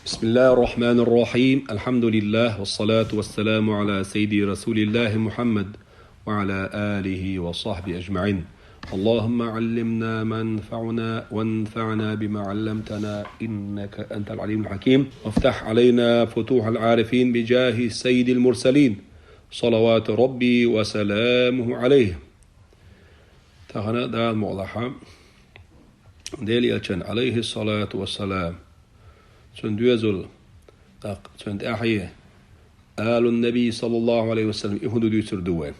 بسم الله الرحمن الرحيم. الحمد لله والصلاة والسلام على سيدي رسول الله محمد وعلى آله وصحبه أجمعين. اللهم علمنا ما ينفعنا وانفعنا بما علمتنا إنك أنت العليم الحكيم، وافتح علينا فتوح العارفين بجاه سيد المرسلين صلوات ربي وسلامه عليه. تغنى دا الموضحة ديلي أتشن عليه الصلاة والسلام سندوزل سند أحيه آل النبي صلى الله عليه وسلم يهودو يسر دوان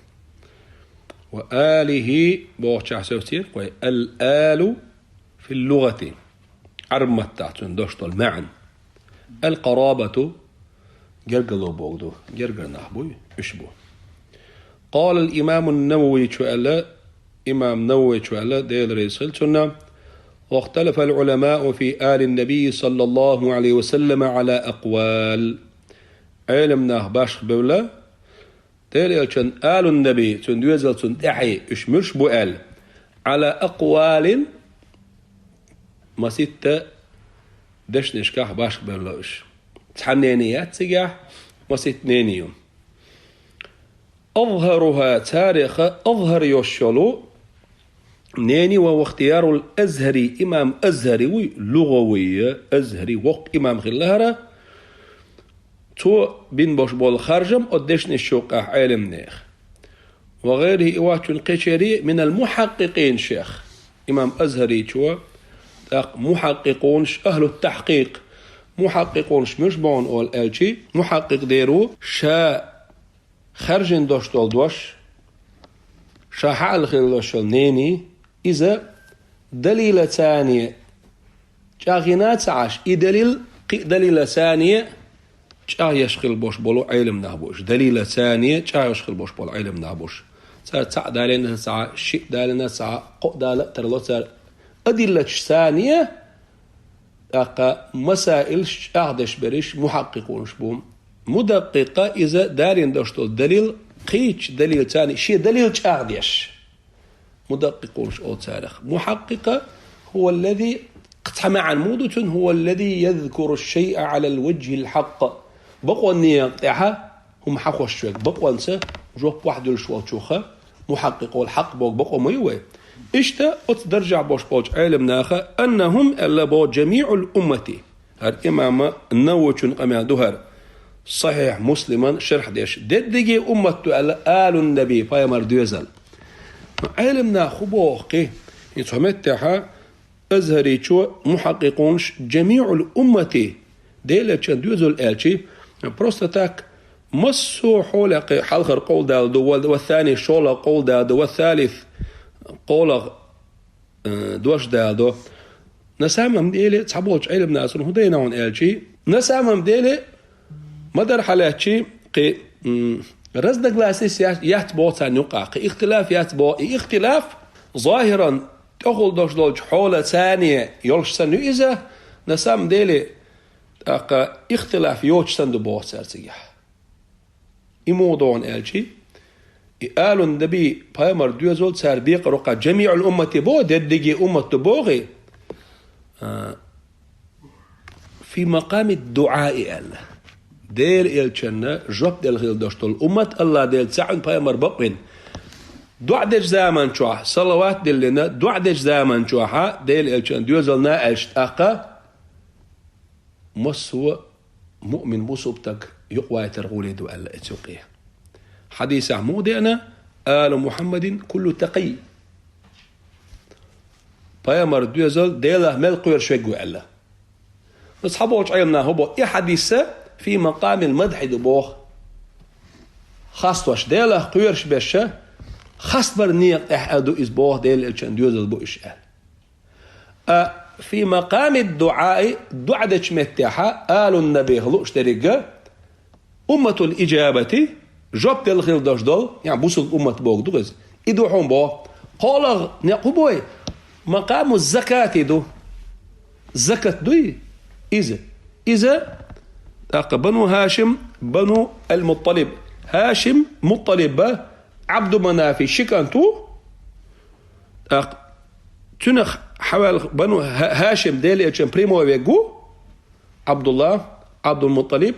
وآله بوحشة سوتير الآل في اللغة عرمت سندوشتل معا القرابة جرجلو بوغدو جرجل نحبوي اشبو. قال الإمام النووي إمام نووي ديل ريسل سنة: واختلف العلماء في آل النبي صلى الله عليه وسلم على أقوال. علمنا باش بولا ديل آل النبي تندوزل تندحي مش بؤال على أقوال ما ستة دش نشكاح باش بولاش تحنينيات سجاح ما ستنينيوم أظهرها تاريخ أظهر يوشلو نيني واختيار الأزهري إمام أزهري لغوية أزهري وق إمام خلهرة تو بين boş bol خرجم قديش نشوقه علم نيخ وغيره إوات القشري من المحققين شيخ إمام أزهري تو محققون أهل التحقيق محققون مش بون أول ألشي محقق ديرو شا خرجن دوش دول دوش شا حال خلوش نيني إذا دليل ثانية جاغينات عاش دليل ثانية جا يشغل بوش بولو علم نهبوش دليل ثانية جا يشغل بوش بولو علم نهبوش صار تسع دالنا ساعة شيء دالنا ساعة قو دال ترلو صار أدلة ثانية أقا مسائل أعدش بريش محققون شبوم مدققة إذا دارين دوشتو دليل قيش دليل ثاني شيء دليل أعدش مدققون أو تاريخ محققة هو الذي قطع عن مودة هو الذي يذكر الشيء على الوجه الحق بقوا النية هم حقوا الشيء بقوا انسى جوه واحد الشوخة محقق والحق بقوا ميوه اشتا اتدرجع بوش بوش علم ناخا أنهم ألا بو جميع الأمة الإمام النووي قمع دهر صحيح مسلما شرح ديش ددقي أمته آل النبي فايمر دوزل علمنا خبوقي يتمتع أزهري شو محققونش جميع الأمة ديلا دوزل آلشي بروستاتاك مسو حولق حلخر قول دالدو والثاني شولا قول دالدو والثالث قول دوش دالدو نسامم ديلي تصحبوش علمنا أصلا هدينا عن آلشي نسامم ديلي مدر حالاتشي قي رزدق لاسيس يتبو تانيقا اختلاف يتبو اختلاف ظاهرا تقول دوش دوش حولة ثانية يولش سنو إذا نسام ديلي اختلاف يوش سندو بوه سارسيح إمودون آلشي آل النبي بايمر دوزول ساربيق رقا جميع الأمة بو ددقي أمة بوغي في مقام الدعاء الله دير الجنة جب دل غير دشتول أمة الله دل سعن بايمر بقين دعدج زمان شوح صلوات دلنا دعدج زمان شوحا ديل الجنة دوزلنا أشتاقة مسو مؤمن مصوبتك يقوى ترغولي دو ألا اتسوقيه حديث عمودي أنا آل محمد كل تقي بايمر دوزل ديله ملقوير شويقو ألا نصحبوش عيمنا هبو حديثة في مقام المدح دبوخ خاص واش ديله قيرش بشه خاص برنيق احدو اسبوخ ديل الچن دوزل بو اشال في مقام الدعاء دعدش متاحه آل النبي هلوش تريقه أمة الإجابة جوب ديل خيل دوش دول يعني بوصل أمة بوغ دوغز إدوحون بو قال نقبوي مقام الزكاة دو زكاة دوي إذا بنو هاشم بنو المطلب هاشم مطلب عبد منافي شكانتو تنخ حوال بنو هاشم ديلي اتشن بريمو ويقو عبد الله عبد المطلب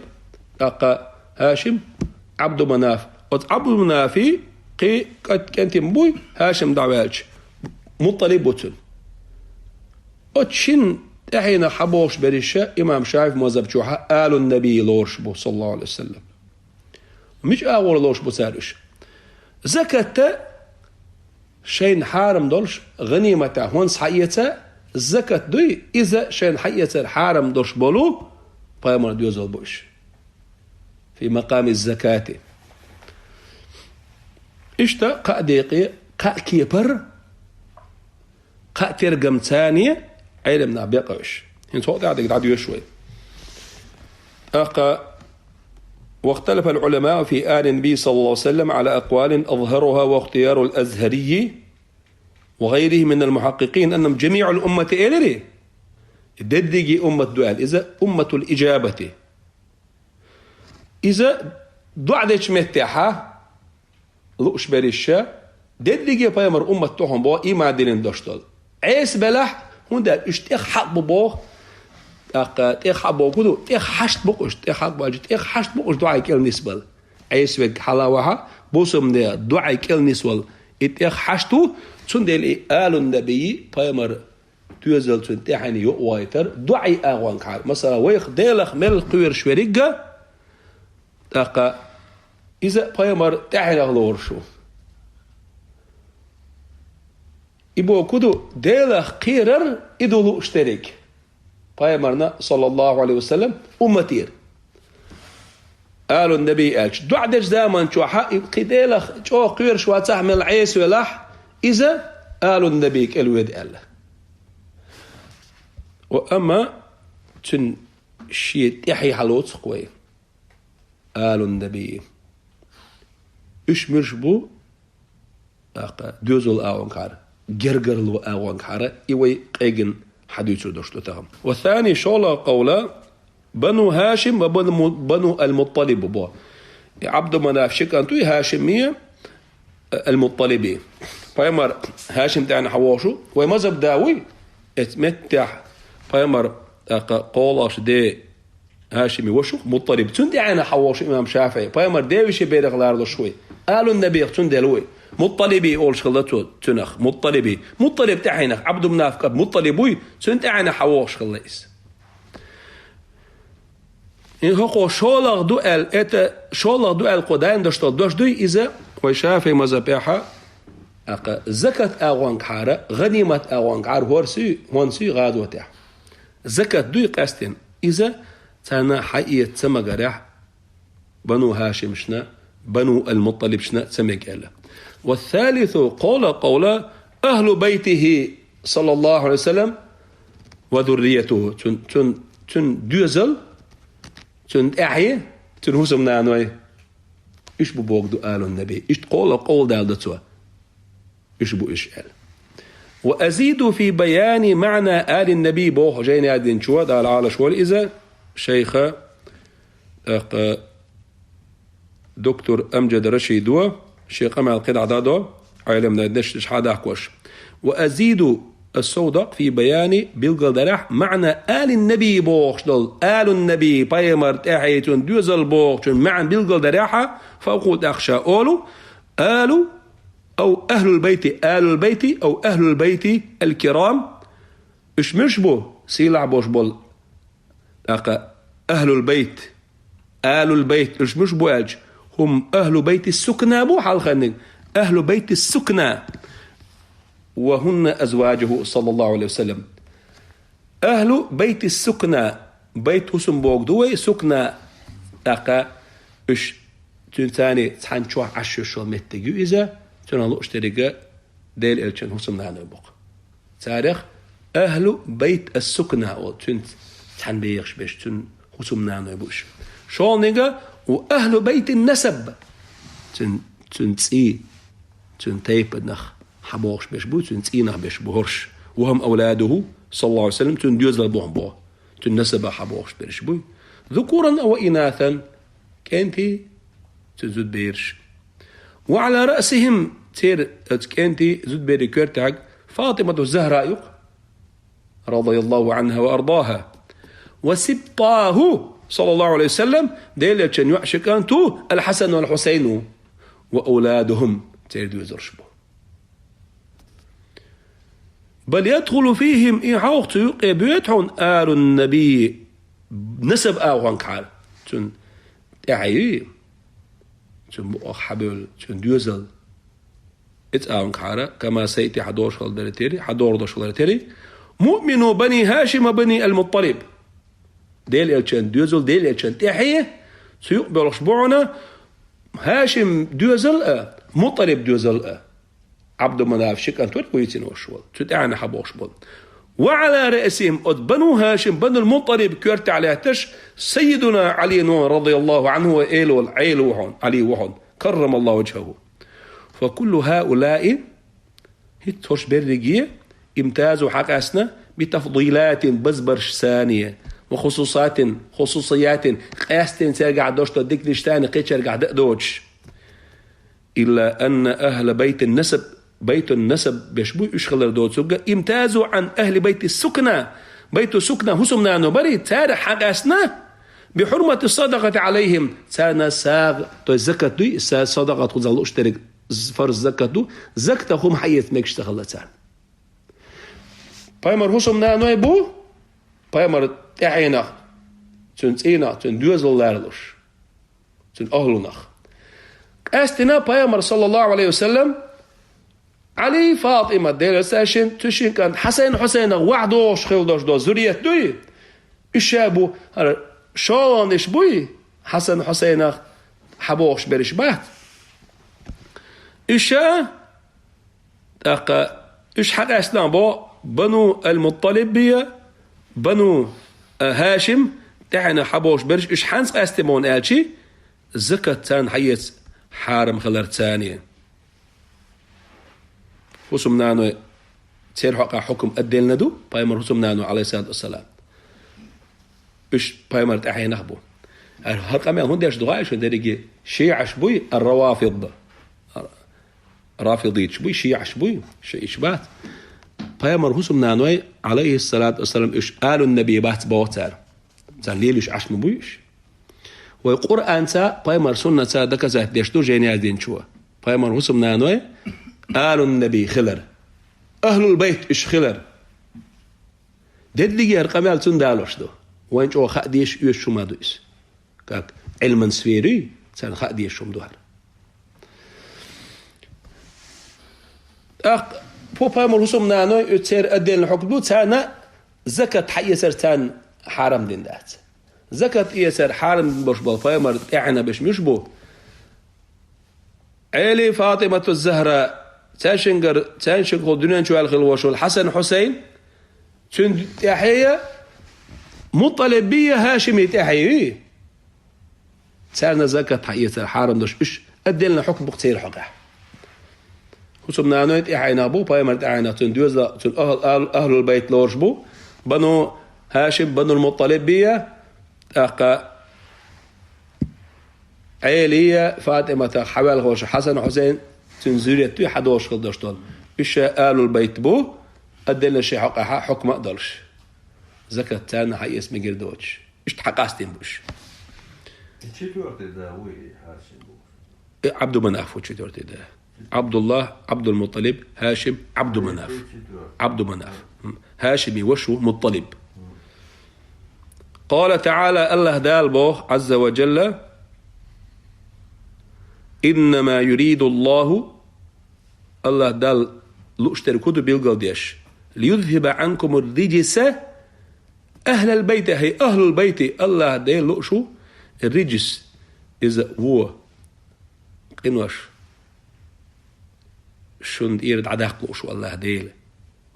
أقا هاشم عبد مناف عبد منافي قي كانت مبوي هاشم دعواج مطلب بوتن أتشن تحين حبوش بريشة إمام شايف مذهب جوحة آل النبي لورش بو صلى الله عليه وسلم مش أول لورش بو سارش زكاة شين حارم دولش غنيمة هون صحيته الزكاة دوي إذا شين حيته الحارم دولش بولو فيمر ديوزل بوش في مقام الزكاة إشتا قاديقي كيبر ترجم ثانية علمنا بيقوش هن صوت عادك عدو شوي واختلف العلماء في آل النبي صلى الله عليه وسلم على أقوال أظهرها واختيار الأزهري وغيره من المحققين أنهم جميع الأمة إلري ددقي أمة دعاء إذا أمة الإجابة إذا دعدش متاحة لؤش بريشة ددقي بيمر أمة توهم بو إما دلين داشتال عيس بلح هون ده اشتيخ حق بو تيخ حبو كدو تيخ حشت بقش تيخ حق باجي تيخ حشت بقش دعاء كيل نسبل عيس وك حلاوها بوسم ده دعاء كيل نسبل تيخ حشتو تون دل آل النبي بيمر توزل تون تحني يوايتر دعاء أغوان كار مثلا ويخ دلخ مل قير شوريجا إذا بيمر تحني غلورشو إبو كدو دلخ قيرر إدولو اشترك بيمرنا صلى الله عليه وسلم أمتير قالوا النبي ألش دعدش دائما شو حق قديلخ شو قير شو تعمل عيس ولح إذا قالوا النبي كالويد الله وأما تن شيء يحيي حلوت قوي قالوا النبي إيش مرشبو دوزل أوانكار جرجر لو أوانكار إيوي قيجن حديث دشتو تهم والثاني شولا قولا بنو هاشم وبنو المطلب بو عبد مناف شكانتوي هاشمية المطلبي فيمر هاشم تاعنا حواشو ومذهب داوي اتمتع فيمر قولاش دي هاشمي وشو مطلب تندي عنا حواشو امام شافعي فيمر ديوشي بيرغ لاردو شوي قالوا النبي تندلوي مطلبي أول شغلته تنخ مطلب تحينخ عبد مناف مطلبوي تنت عنا حواش خليس إن هو شولغ دوال قدان دشتال دوش دوي إذا وشافي مذبحة زكاة أغوان كحارة غنيمة أغوان كحار هونسي غادو تح زكاة دوي قاستين إذا تانا حقية سمقرح بنو هاشم شنا بنو المطلب شنا سمك ألا والثالث قول أهل بيته صلى الله عليه وسلم وذريته تن دوزل تن أحيي تن هسم نانوي إيش ببوك دو آل النبي إيش قول دال دتوا إيش بو إيش قال وأزيد في بيان معنى آل النبي بوخ جيني عدين شوى دال على شوال إذا شيخ دكتور أمجد رشيدوا شيخ أمع القيد عدادو علمنا ندش حدا حكوش وأزيد الصودق في بيان بالقدرح معنى آل النبي بوخشدل آل النبي بايمر تحيتون دوزل بوخشن معنى بالقدرح فأقول أخشى آل أو أهل البيت أو أهل البيت الكرام إش مشبو سيلع بوشبول أهل البيت آل البيت إش مشبو أج هم أهل بيت السكنى بو حال خنق أهل بيت السكنى وهن أزواجه صلى الله عليه وسلم أهل بيت السكنى بيت حسن بوك دوي سكنى أقا إش تنتاني تحن شو عشو شو متجو إذا تنالو اشتريقا ديل إلشن حسن نعنو بوك تاريخ أهل بيت السكنى تنت تحن بيغش بيش تن حسن نعنو بوش شو نيجا وأهل بيت النسب تنتي تنتيب نخ حبوش بيشبو تنتي نخ بيشبوهرش وهم أولاده صلى الله عليه وسلم تنديوز للبوهم بوه تنسب حبوش بيشبو ذكورا أو إناثا كنتي تزود بيرش وعلى رأسهم تير كنتي زود بيركورتاق فاطمة الزهراء رضي الله عنها وأرضاها وسبطاه صلى الله عليه وسلم ديل كان يعشق أنتو الحسن والحسين وأولادهم تيردوا يزرشبه بل يدخل فيهم إيحاق تيقى بيتهم آل النبي نسب آوان كعال تن تعيي تن بؤخ حبيل تن ديوزل ات آوان كعال كما سيتي حدوش والدرتيري حدور دوش والدرتيري مؤمنو بني هاشم بني المطلب ديل يلشان ديوزل ديل يلشان تحية سيقبل أشبعنا هاشم ديوزل مطلب ديوزل عبد مناف شك أن تقويتين وشول تدعنا حبوش بول وعلى رأسهم بنو هاشم بنو المطلب كرت على تش سيدنا علي رضي الله عنه وإيل والعيل وحن علي وحن كرم الله وجهه فكل هؤلاء هتوش برقية امتازوا حقاسنا بتفضيلات بزبرش ثانية خصوصيات قاستين سيرجع دوش تديك لشتاني قيتش يرجع دقدوش إلا أن أهل بيت النسب بيشبو يشغل دوتسوغا امتازوا عن أهل بيت السكنة بيت السكنة هسمنا نبري تارح حقاسنا بحرمة الصدقة عليهم تانا ساغ تو الزكاة دي صدقة تخزلو اشترك فرز زكاة دو زكاة هم حيث ميكش تخلتان بايمر هسمنا نويبو بايمر تعينا تنتينا تندوزل لارلوش تن أهلونخ أستنا بايمر صلى الله عليه وسلم علي فاطمة دير ساشن تشين كان حسين وعدوش خلدوش دو زرية دوي إشابو شون إشبوي حسين حبوش برش بات إشا إش حق أسلام بو بنو المطلب بيا بنو هاشم تحنا حبوش برش إش حنس أستمون آلشي زكاة تان حيث حارم خلر ثانية وسم نانو تير حقا حكم أدل ندو بايمر وسم نانو عليه الصلاة والسلام إيش بايمر تحيي نخبو هرقا ميال هون ديش دغايش داريجي شيع شبوي الروافض رافضيت شبوي شيع شبوي شيء إشبات بايمر وسم نانو عليه الصلاة والسلام إيش قالوا النبي بات بوتر زان ليلش عشم بويش والقرآن تا بايمر سنة تا دكزات ديشتو جيني عدين شوا بايمر وسم نانوي آل النبي خلر أهل البيت إش خلر ديد ليجي أرقامال تون دالوش دو وين جو خاديش يوش شو ما دويس كاك علما سفيري تان خاديش شو مدوهر بو بايمر وسم نانوي يتسير أدين الحكم دو تانا زكاة حيسر تان حرام دين دات زكاة إيسر حارم بش بالفايمر إحنا بش مشبو علي فاطمة الزهراء تانشنقر دنيا شو الخلوش والحسن حسين تن تحية مطلبية هاشمي تحية سالنا زكاة حيسر حارم دوش إش أدلنا حكم بقتير حقه وسمنا نويت إحنا بو بايمر إحنا تندوز تن أهل البيت لورشبو بنو هاشم بنو المطلبية أقا عيلية فاطمة حوال خوش حسن وحسين تنزيرية توي حدوش خلدشتون إيش قالوا البيت بو أدلنا شي حقها حكم أقدرش زكاة تانا حي اسمي قردوش إيش تحقاستين بوش عبد مناف وشتورتي ده عبد الله عبد المطلب هاشم عبد مناف عبد مناف هاشمي وشو مطلب قال تعالى الله دال بوه عز وجل إنما يريد الله دال لأشتركوه بالقلديش ليذهب عنكم الرجس أهل البيت هي أهل البيت الله دال لأشو الرجس إذا هو قنوش شون إيرد عداق لأشو الله دال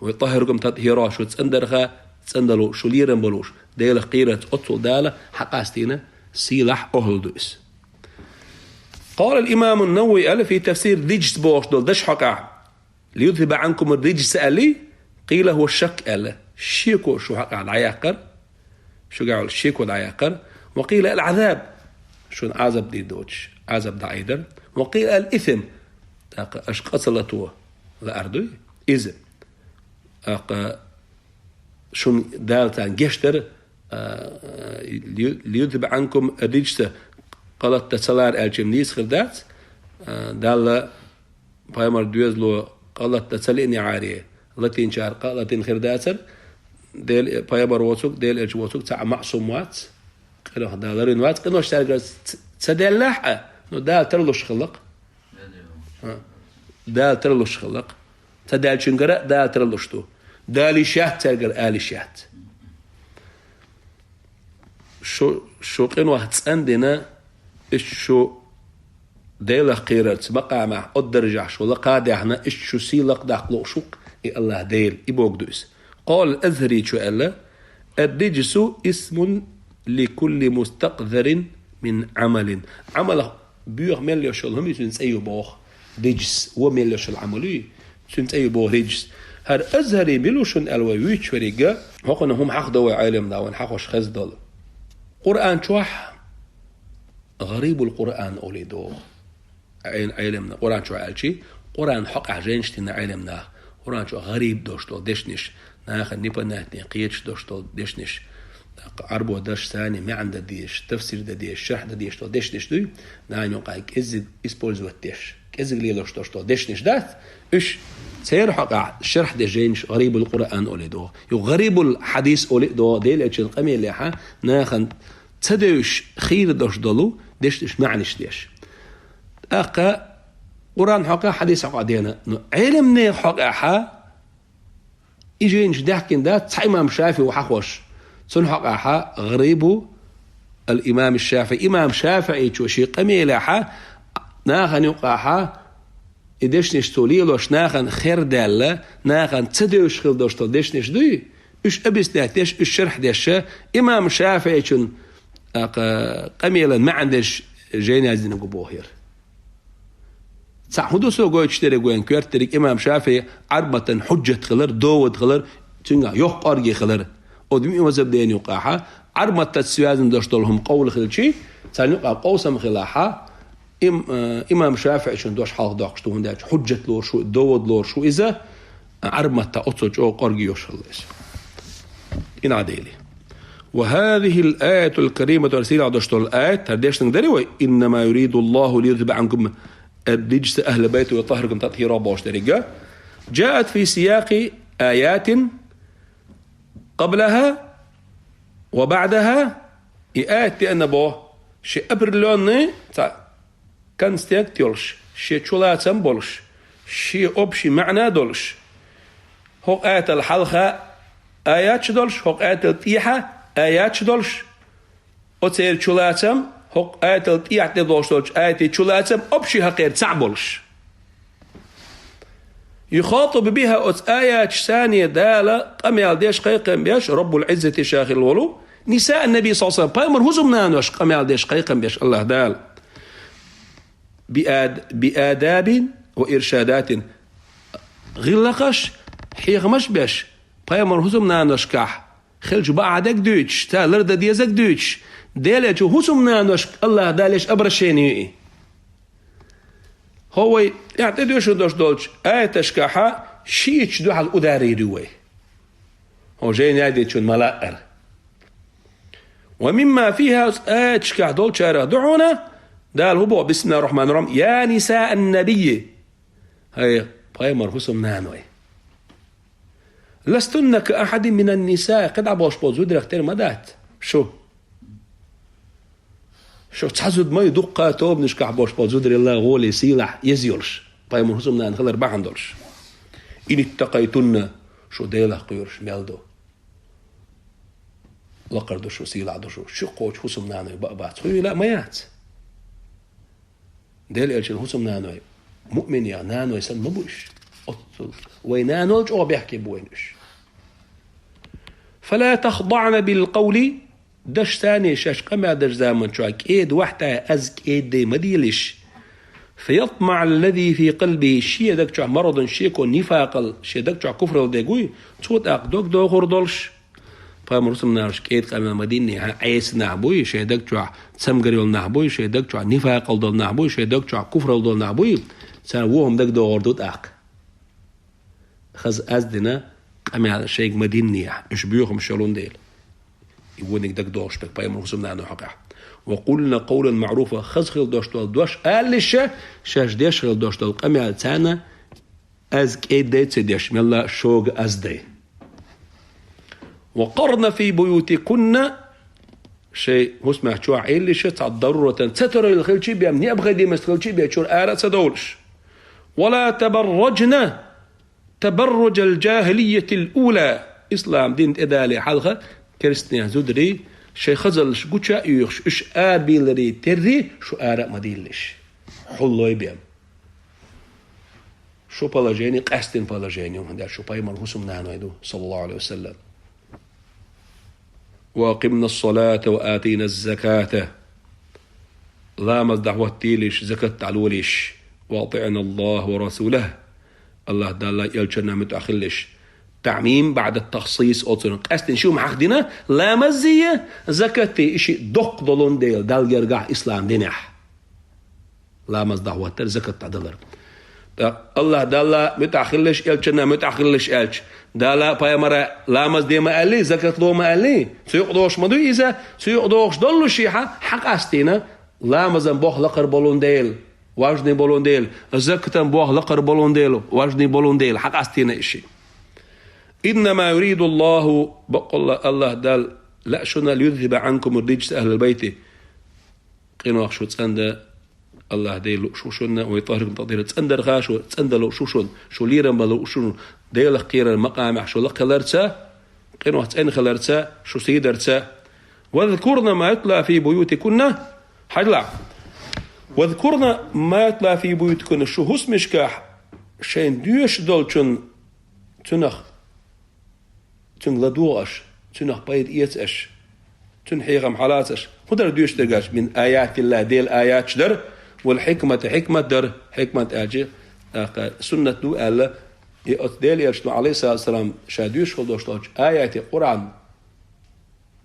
ويطهركم تطهيرا شو تسندرخا تسندلو شو ليرن بلوش ديل قيرة أطول دالة حقاستينا سيلح أهل دوس قال الإمام النووي في تفسير رجس بوش دول دش حقا ليذهب عنكم الرجس ألي قيل هو الشك ألا شيكو شو حقا العياقر شو قالوا الشيكو العياقر وقيل العذاب شو عذاب دي دوتش عذاب دا أيضا وقيل الإثم أش قتلتوه لأردوي إذن شون دالتان جشتر ليذهب عنكم الرجس قالت تسلار الجمنيس خردات دال بايمر دوزلو قالت تسليني عارية لاتين شار قالت خرداتر ديل بايبر واتوك ديل اج واتوك تاع معصوم وات قالوا دالرين وات قالوا اشتغل تسدل لاحقه نو دال ترلوش خلق دال ترلوش خلق تدال شنقرا دال ترلوشتو دالي شات تلقى آلي شات شو قنوا هتسأندنا إشو ديلا قيرت بقى مع الدرجة شو لقادة احنا إشو سيلق داخلو شوق الله ديل إبوك دوس قال الأزهري شو قال الرجس اسم لكل مستقذر من عمل بيوغ مليو شو الهم يسنس أيو بوغ رجس ومليو شو العملي سنس أيو بوغ رجس هر أزهري ملوشن الويويتش فريقا هقنا هم حق دوا عالم داون حقوش خز دول قرآن شوح غريب القرآن أوليدو عين علمنا قرآن شو عالشي قرآن حق عجينشتنا علمنا قرآن شو غريب دوشتو دشنش ناخد نيبا ناتني قيتش دوشتو دشنش عربو داش ثاني ما عنده ديش تفسير دا ديش شرح دا ديش تو دشنش دوي نانيو قايك إزد إسبولزو الدش كإزد ليلوش دوشتو دشنش دات إيش سير حق الشرح ده جينش غريب القرآن أوليدو يو غريب الحديث أوليدو ديل أجل قمي ليحا ناخن تدوش خير دوش دلو ديش معنيش ديش أقا قرآن حقا حديث حقا دينا علمني حقا يجينش دحكين ده إمام شافعي وحخوش سن حقا غريب الإمام الشافعي إمام شافعي شو قمي ليحا ناخن يقاحا إدشنش توليلوش ناخن خير دالة ناخن تدوش خير دوش تدشنش دوي إيش أبس داتش إيش شرح دش إمام شافعي شن قميلا ما عندش جينازين قبوهير صح هدو سو قوي تشتري قوين كيرتريك إمام شافعي عربة حجة خلر دود خلر تنقى يوق أرجي خلر ودمي وزب دين يوقعها عربة تسوازن دوش لهم قول خلر شي سنقى قوسم خلاحها إمام شافعي شن دوش حال داقش تو هنداش حجة لور شو دود لور شو إذا عربة تأصج أو قرقي يوشل إن عديلي وهذه الآية الكريمة رسيلة دوش الآية ترديش نقدري إنما يريد الله ليذهب عنكم الرجس أهل بيته ويطهركم تطهيرا باش درجة جاءت في سياق آيات قبلها وبعدها آيات لأن بوه شيء أبرلوني كان ستيكتيولش شيء شولاتم بولش شيء أبشي معنى دولش هو آيات الحلقة آيات دولش هو آيات التيحة آيات دولش أتير شولاتم هو آيات التيحة دولش آيات شولاتم أبشي هقير تعبولش يخاطب بها آيات ثانية دالة قميال ديش قيقم بيش رب العزة شاخر الولو نساء النبي صلى الله عليه وسلم بايمر هزم نانوش قميال ديش قيقم بيش الله دال بآداب وإرشادات غلقش حيغ مش بيش بايمر هزم نانوش كح خلج بعدك دوتش تا لرد ديزك دوتش ديلج هزم نانوش الله دالش أبرشيني هو يعتدوش دوش دولش آيتش كحا شيش دوح الأداري دوي هو جاي نادي شون ملائر ومما فيها آيتش كح دولش دعونا دال هو بسم الله الرحمن الرحيم يا نساء النبي هاي بايمر حسم نانوي لستن كأحد من النساء قد عبوش بوزود رختير مدات شو تحزد ما يدق توب نشكح بوش بوزود الله غولي سيلح يزيولش بايمر حسم نان خلر باحندولش إن اتقيتن شو ديلا قيورش ميلدو لقردو شو سيلح دو شو قوش حسم نانوي بقبات خوي لا ميات ديل إلشن حسم نانوي مؤمن يا نانوي سن مبوش وينانوج أو بيحكي بوينش فلا تخضعن بالقول دش ثاني شاش قمع دش زامن شو أكيد وحتى أزك إيد دي مديلش فيطمع الذي في قلبه شيء دك شو مرض شيكو نفاق شيء دك شو كفر ديقوي تود أقدوك دو خردولش فمرسم نارش كيد قام مديني عيس نعبوي شيء دك شو سمجريل نعبوي شيء دك شو نفاق دول نعبوي شيء دك شو كفر دول نعبوي سنوهم دك دو غردوت أق خز أزدنا قام على شيء مديني إيش بيوهم شلون ديل يونك دك دوشتك بايمر حسم نانو حقا وقلنا قولا معروفا خزخل دوشتول دوش قالش شاش ديشخل دوشتول قمي تانا از كيديت ديش ملا شوق ازدي وقرنا في بيوتكن شيء مسمع شو عيل شيء ضرورة ستر الخلشي بيمني أبغى دي مستخلشي بيشور آلة سدولش ولا تبرجنا تبرج الجاهلية الأولى إسلام دين إدالي حلقة كريستيان زودري شيء خزلش قوشا يخش إش آبيلري تري شو آراء مديلش حلوي بيم شو بلاجيني قاستين بلاجيني هذا شو بايمر حسم نانو صلى الله عليه وسلم وقمنا الصلاة وآتينا الزكاة لا مزدعوة تيلش زكاة تعلولش واطعنا الله ورسوله الله دالا يلجنا متأخلش تعميم بعد التخصيص أوتون قاستين شو محخدنا لا مزية زكاة إشي دق دولون ديل دال يرجع إسلام دينح لا مزدعوة زكاة تعدلر الله دالا متأخلش يلجنا متأخلش يلج دالا بايمرا لامز دي ما قالي زكاة لو ما قالي سيقضوش مدو إذا سيقضوش دولو شيحة حق أستينا لامزن بوخ لقر بولون ديل واجني بولون ديل زكاة بوخ لقر بولون ديل واجني بولون ديل حق أستينا إشي إنما يريد الله بقول الله دال لا شنا ليذهب عنكم الرجس أهل البيت قينوا شو تسند الله ديل شو شنا ويطهركم تطهير تسندر خاشو تسندلو شو شن شو ليرن بلو شو ديل خير المقام شو لقلرتا قينوا تسن خلرتا شو سيدرتا واذكرنا ما يطلع في بيوتكن حلا واذكرنا ما يطلع في بيوتكن شو اسمشكاح شين ديش دولچن تنخ تن لدوش تنخ بايد ايتش تن حيغم حالاتش خدر ديش ترجاش من آيات الله ديل آيات شدر والحكمة حكمة در حكمة أجي سنة دو ألا يأتدل يرشد عليه الصلاة والسلام شاديوش خلدوش آيات القرآن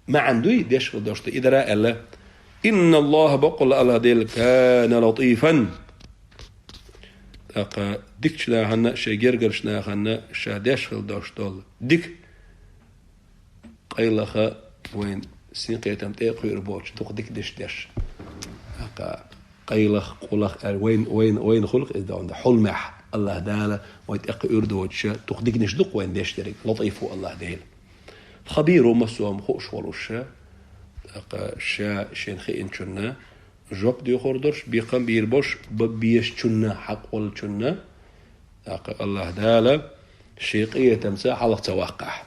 ما عنده ديش خلدوش إدراء ألا إن الله بقول الله ديل كان لطيفا ديك شنا هنا شجرجر شنا هنا شاديش خلدوش دول ديك قيلخ وين سنقيتم تيقي ربوش دوق ديك ديش قيلخ قلخ وين خلق إذا عند حلمح الله داله ويتأقي أردوش تخديك نشدق وين ديشترك لطيفو الله ديل خبيرو مسوهم خوش ولوش شا شين خيئن شنا جوب دي خردرش بيقام بيربوش ببيش شنا حق ول شنا الله داله شيقية تمسا حلق تواقع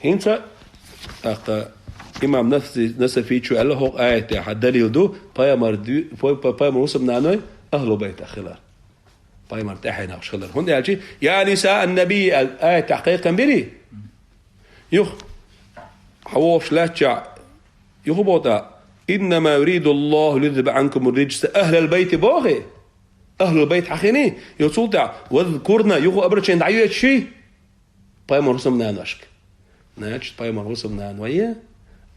هنسا إمام نسفي شو قال له آية حدليل دو بايمر وسم نانوي أهل بيت خلال بايمر تحينا خلال هون يعني يا نساء النبي الآية تحقيقا بري يخ حوش لا تشع يخبطا إنما يريد الله ليذهب عنكم الرجس أهل البيت باغي أهل البيت حقيني يصولتا واذكرنا يخو أبرتشين دعيوة شي بايمر وسم نانوشك ناجت بايمر وسم نانوية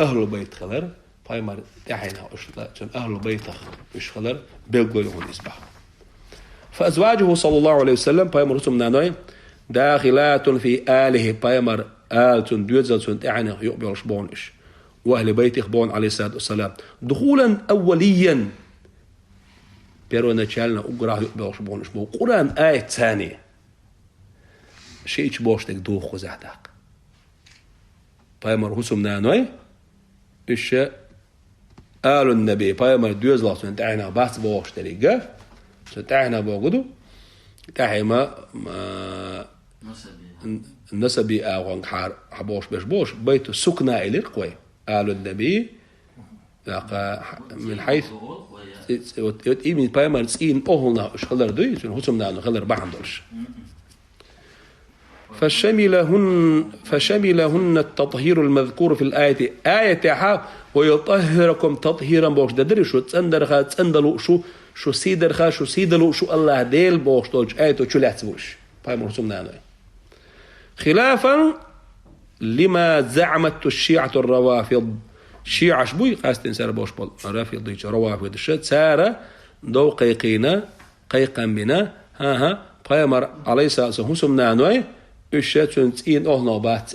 أهل البيت خلر بايمر تحينا أشلا أهل البيت مش خلر بيلقوا لهم إصبح فأزواجه صلى الله عليه وسلم بايمر رسم نانوي داخلات في آله بايمر آلتون ديوزلتون تحينا يقبل شبونش وأهل بيت يخبون عليه الصلاة والسلام دخولا أوليا بيرو نتشالنا أقرأ يقبل شبونش بو قرآن آية ثانية شيء بوشتك دوخ وزهدك بايمر رسم نانوي إيش قالوا النبي بايمر ديوزلا سنتعنا بس بوش تريجا سنتعنا بوجدو تعيما النسبي أوان حار حبوش بوش بيت سكنة إليك قوي قالوا النبي من حيث من بايمر تسين أهلنا إيش خلر دوي سنحسم نانو خلر بحندرش فشملهن التطهير المذكور في الآية آية ويطهركم تطهيرا بوش ددري شو تندرخا تندلو شو سيدرخا شو سيدلو شو الله ديل بوش دولش آية شو لاتبوش باي مرسوم نانوي خلافا لما زعمت الشيعة الروافض شيعة شبوي قاستين سارة بوش بول رافض ديش روافض الشد سارة دو قيقينا قيقا بنا ها باي مر عليه الصلاة والسلام نانوي الشات سنتين أهنا بات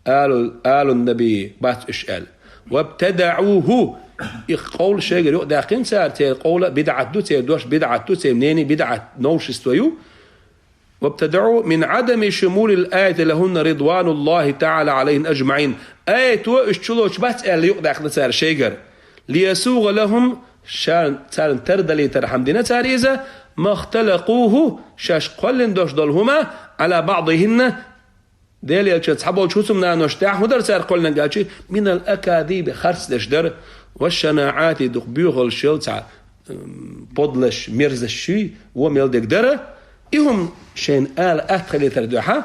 قالوا النبي بات إشقال وابتدعوه قول شيء يو داخل سار تي قول بدعة دو تي دوش بدعة دو تي منيني بدعة نوش استويو وابتدعوا من عدم شمول الآية لهن رضوان الله تعالى عليهم أجمعين آية واشتلوش بس اللي يقدر داخل سار شيء ليسوغ لهم شان تردلي ترحمدنا تاريزة ما اختلقوه شاش قلن دوش دولهما على بعضهن ديل يلشت حبوا شوسمنا نشتاح ودر سار قلنا قالشي من الأكاذيب خرس دشدر والشناعات دقبيوغ الشلتع بودلش ميرز الشي وميل دقدره إهم شين آل أدخل تردوحا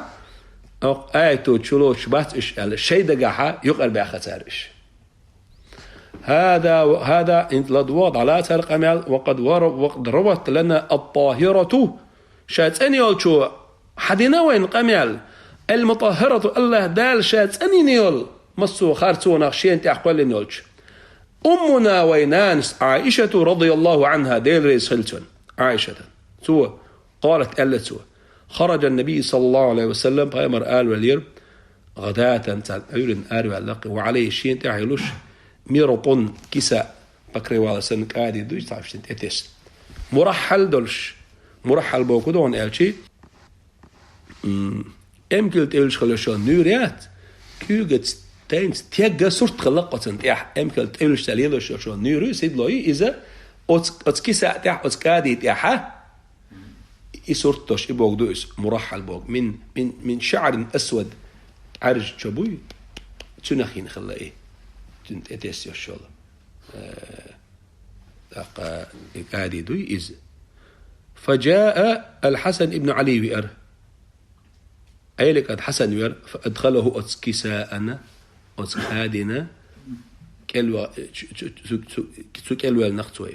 أو آيتو تشلوش بات إش آل شي دقاحا يقل بأخسارش هذا انت لدوض على سرق أمال وقد روت لنا الطاهرة شاتني يولشو حدنا وين قمال المطهرة الله دال شاتني نيول مصو خارتو نخشين تأخوال نيولش أمنا وينانس عائشة رضي الله عنها ديل ريس خلتون عائشة سوى قالت ألا سوى خرج النبي صلى الله عليه وسلم بأمر آل والير غداة تال أيولن آل واللقي وعليه شين تعيلوش ميرطون كساء بكري والا سنك آدي دوش تعرفش تتس مرحل دولش مرحل بوكودون آلشي أمكلت إلش خلشون نوريات كيوغت تاينس تيجا صورت خلقة تيح أمكلت إلش تاليلوش شون نوري سيد لوي إذا أتكساء تيح أتكادي تيحا إسورتوش إبوك دوس مرحل بوك من شعر أسود عرج شبوي تنخين خلا إيه تنت أتيس يشول قادي دوي إز فجاء الحسن ابن علي وير أيلك الحسن وير فأدخله أتكساءنا أتكادنا كلوا كلوا النقطوي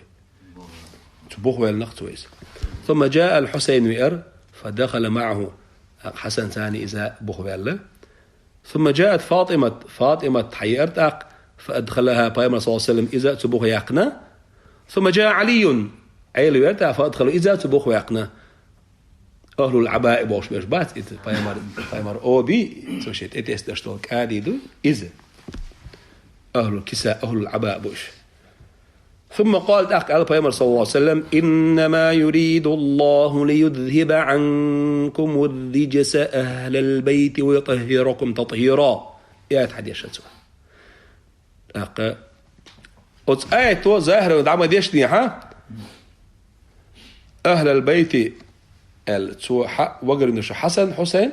تبوه النقطوي ثم جاء الحسين وير فدخل معه حسن ثاني إذا بوه ثم جاءت فاطمة حيرتاق فأدخلها بايمر صلى الله عليه وسلم إذا تبوه يقنا ثم جاء علي عيل يرتاق فأدخله إذا تبوه يقنا أهل العباء بوش بات بايمر أوبي توشيت إتيس دشتولك آدي دو إذا أهل الكساء أهل العباء بوش ثم قال على بايمر صلى الله عليه وسلم إنما يريد الله ليذهب عنكم الرجس أهل البيت ويطهركم تطهيرا يا حد يشتوى آية ظاهرة ودعما ديشني ها أهل البيت وقر نشو حسين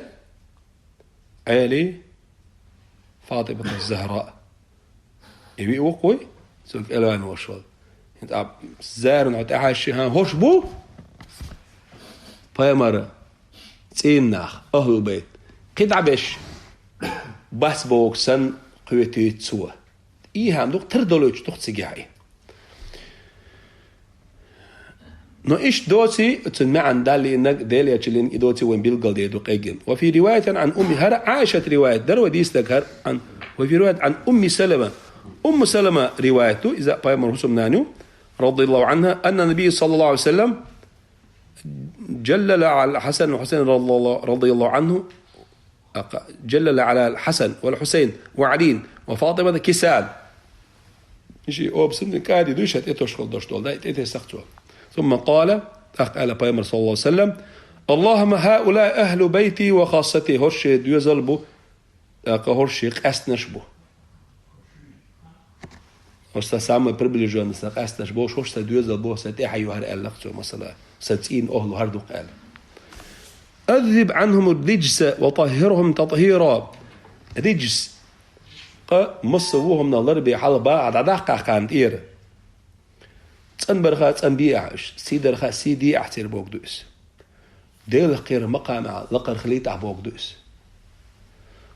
علي فاطمة الزهراء يبي وقوي سوك ألوان وشوال انت اب زارن عت احش ها هوش بو بايمر تينخ اهل البيت قد عبش بس بوكسن قوتي تسوى اي هم دوق تردلوش دوق تسجعي نو ايش دوتي تسمع عن دالي انك دالي اتشلين دوتي وين بيلقل دي دوق ايجن وفي رواية عن ام هر عائشة رواية دروا ديستك عن وفي رواية عن ام سلمة روايته اذا بايمر حسم نانيو رضي الله عنها أن النبي صلى الله عليه وسلم جلل على الحسن والحسين رضي الله عنه جلل على الحسن والحسين وعلي وفاطمة كسال يجي أوبسن كادي دوشت إتوشكل دوشتول ده إتسختوا ثم قال قال بايمر صلى الله عليه وسلم اللهم هؤلاء أهل بيتي وخاصتي هرشي ديوزلبو هرشي قسنشبو وستا سامي بربليجون سقاستش بوش وش تدوز بو ستي هر القتو مثلا ستين اهل هردو قال اذهب عنهم الرجس وطهرهم تطهيرا رجس مصوهم من الضرب حال بعد دقه كان دير تنبرخا تنبيعش سيدرخا سيدي احتر بوقدوس ديل خير مقام لقر خليت بوقدوس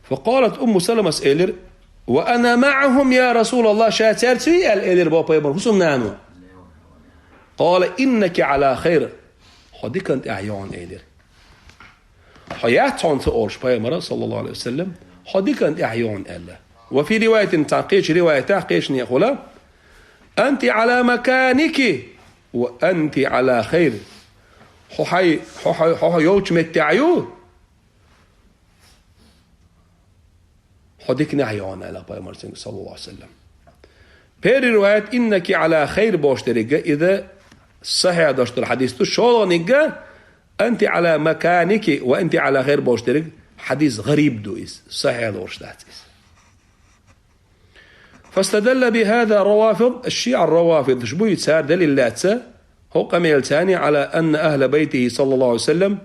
فقالت ام سلمة سئلر وأنا معهم يا رسول الله شاترتي الإلير بابا يبرهسهم نانو قال إنك على خير حديك أنت أعيان إلير حياتهم تقولش بايمرة صلى الله عليه وسلم حديك أنت أعيان الله وفي رواية تعقيش رواية تعقيش نيقولا أنت على مكانك وأنت على خير حي يوش متعيو حديك نعيان على بايمرة صلى الله عليه وسلم بير رواية إنك على خير بوشترقة إذا صحيح داشت الحديث تشولنقة أنت على مكانك وأنت على خير بوشترق حديث غريب دويس صحيح دورشتاتيس. فاستدل بهذا روافض الشيعة الروافض شبو يتسار دليل لاتسا هو قميل ثاني على أن أهل بيته صلى الله عليه وسلم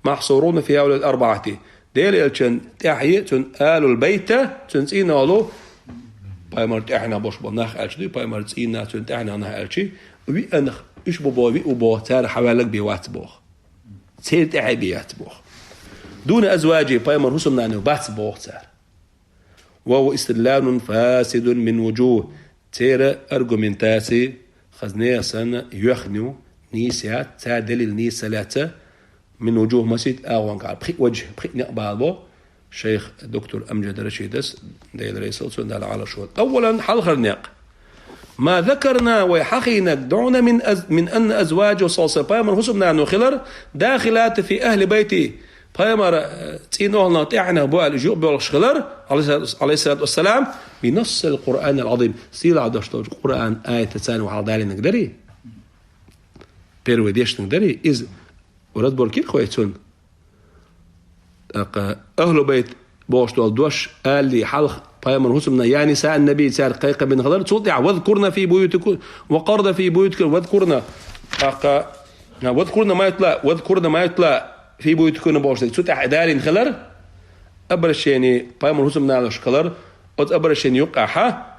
محصورون في هؤلاء الأربعة ديل تن تحيي تن آل البيت تن تسينا ولو بايمرت إحنا بوش بناخ ألشدي بايمرت تسينا تن تحنا ناخ ألشي وي أنخ إيش بوبوي وبو تار حوالك بيوات بوخ تير تحي بيات بوخ دون أزواجي بايمر هسمنا أنه بات بوخ تار وهو استدلال فاسد من وجوه تير أرجومنتاسي خزنية سنة يخنو نيسات تا دليل نيسالاتا من وجوه مسجد أوان قال بخي وجه بخي نقبالبو شيخ دكتور أمجد رشيدس ديل رئيس دال على شوط. أولا حل خرنيق ما ذكرنا ويحقينا دعونا من أن أزواج وصوصة بايمر حسبنا أنه خلر داخلات في أهل بيتي بايمر تينوهنا تيعنا بوال الجوء بالشخلر عليه الصلاة والسلام بنص القرآن العظيم سيلا عدشتو القرآن آية تساني وحال دالي نقدري بيرو ديش نقدري إذ ورد بوركيل خويتون أهل بيت بوشتو الدوش قال لي حلق بايمر حسبنا يعني ساء النبي سار قيقة بن خضر تطيع واذكرنا في بيوتكم وقرنا في بيوتكم واذكرنا واذكرنا ما يطلع في بيوتكم بوشتو تطيع دارين خلر أبرشيني بايمر حسبنا على شكلر أبرشيني يقعها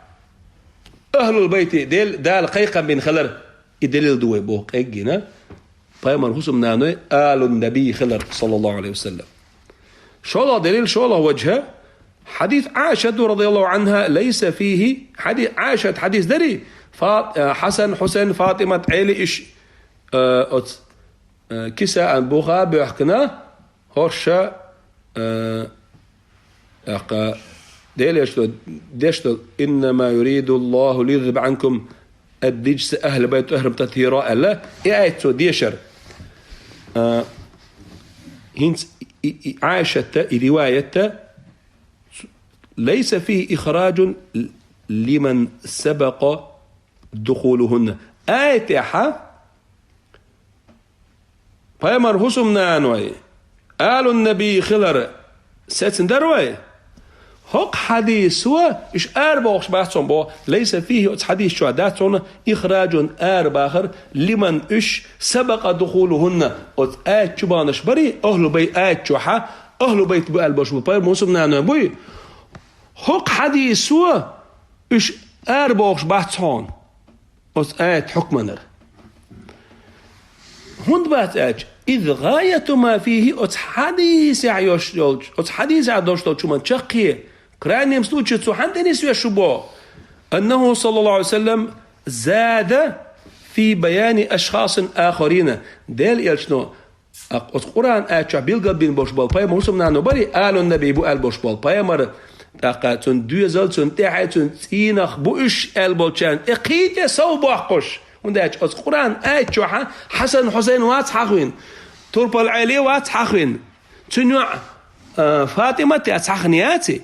أهل البيت دال قيقة بن خلر يدلل دوي بو قيقنا بايمر حسبنا آل النبي خلر صلى الله عليه وسلم. شو الله دليل شو الله وجهه حديث عائشة رضي الله عنها ليس فيه حديث عائشة حديث دري حسن حسين فاطمة علي إيش كساء بوخا بيحكنا هرشا ديشتو إنما يريد الله ليذهب عنكم الدجس أهل بيت أهرم تطهيراء الله آية ديشر هنت عائشة رواية ليس فيه إخراج لمن سبق دخولهن آية حا بايمر هسم نانوي آل النبي خلر ساتن دروي هق حديث هو إيش أربعش بحثهم بو ليس فيه حديث شهاداتهم إخراج أرباخر لمن إيش سبق دخولهن آية شبانش بري أهل بيت آية شوحة أهل بيت بقال بشبو باير موسم نانوي بوي هق حديث هو إيش أربعش بحثهم آية حكمنر هند بات آج إذ غاية ما فيه حديث عيوش جولج حديث عدوش جولج من شقيه كراني مسلوج تسوحان تنسوا الشبو أنه صلى الله عليه وسلم زاد في بيان أشخاص آخرين ديل يلشنو القرآن آتشع بيلقى بين بوشبال باي موسم نانو بري آل النبي بو آل بوشبال باي مر تن دوزل تن تحي تن تينخ بوش آل بولشان إقيت صوب وحقش ونداج القرآن آتشع حسن حسين وات حقوين تربى العلي وات حقوين تنوع فاطمة تحقنياتي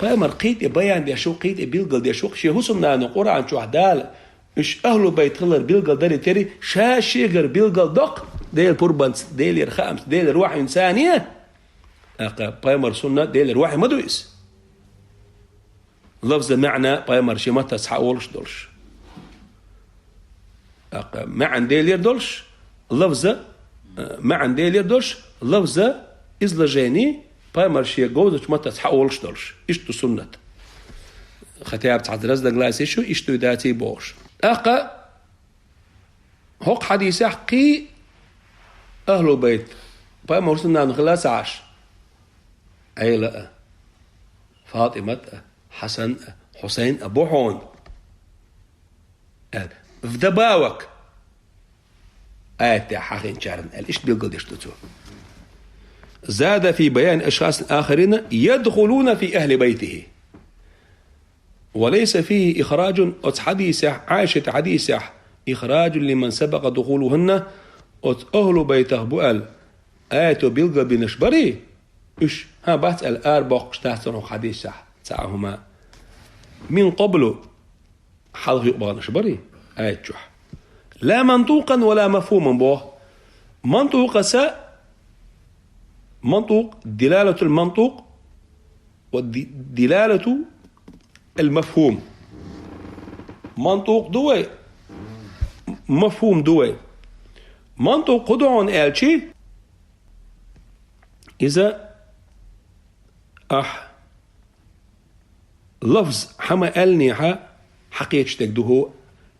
بايمر قيت بيان دي شو قيت بيلقل دي شو شي هسمنا ان القران شو عدال ايش اهل بيت خلر بيلقل داري تري شاشيغر بيلقل دق ديل بوربانس ديل خامس ديل روح انسانيه بايمر سنه ديل روح مدويس لفظ معنى بايمر شي ما تصحولش دولش معنى ديل يردولش لفظ معنى ديل يردولش لفظ ازلجاني بايمر شي جوزش ما تحولش دولش إشتو سنة ختياب تعدرز دقلاس إشو إشتو داتي بوش هوق حديث حقي أهل بيت بايمر سنة نخلاص عاش عيلة فاطمة حسن حسين أبو حون في دباوك آيات حقين شارن إيش بيلقل إشتو زاد في بيان أشخاص آخرين يدخلون في أهل بيته وليس فيه إخراج حديث عائشة حديث إخراج لمن سبق دخولهن أهل بيته بؤل آية بيلقى بنشبري إيش ها بسأل أربع قشتاتهم حديث تعهما من قبل حلق يقبغن شبري آية جوح لا منطوقا ولا مفهوما بوه منطوق منطوق دلالة المنطوق ودلالة المفهوم منطوق دوي مفهوم دوي منطوق قدعون آلشي إذا لفظ حما ألنيحا حقيقة تكدوه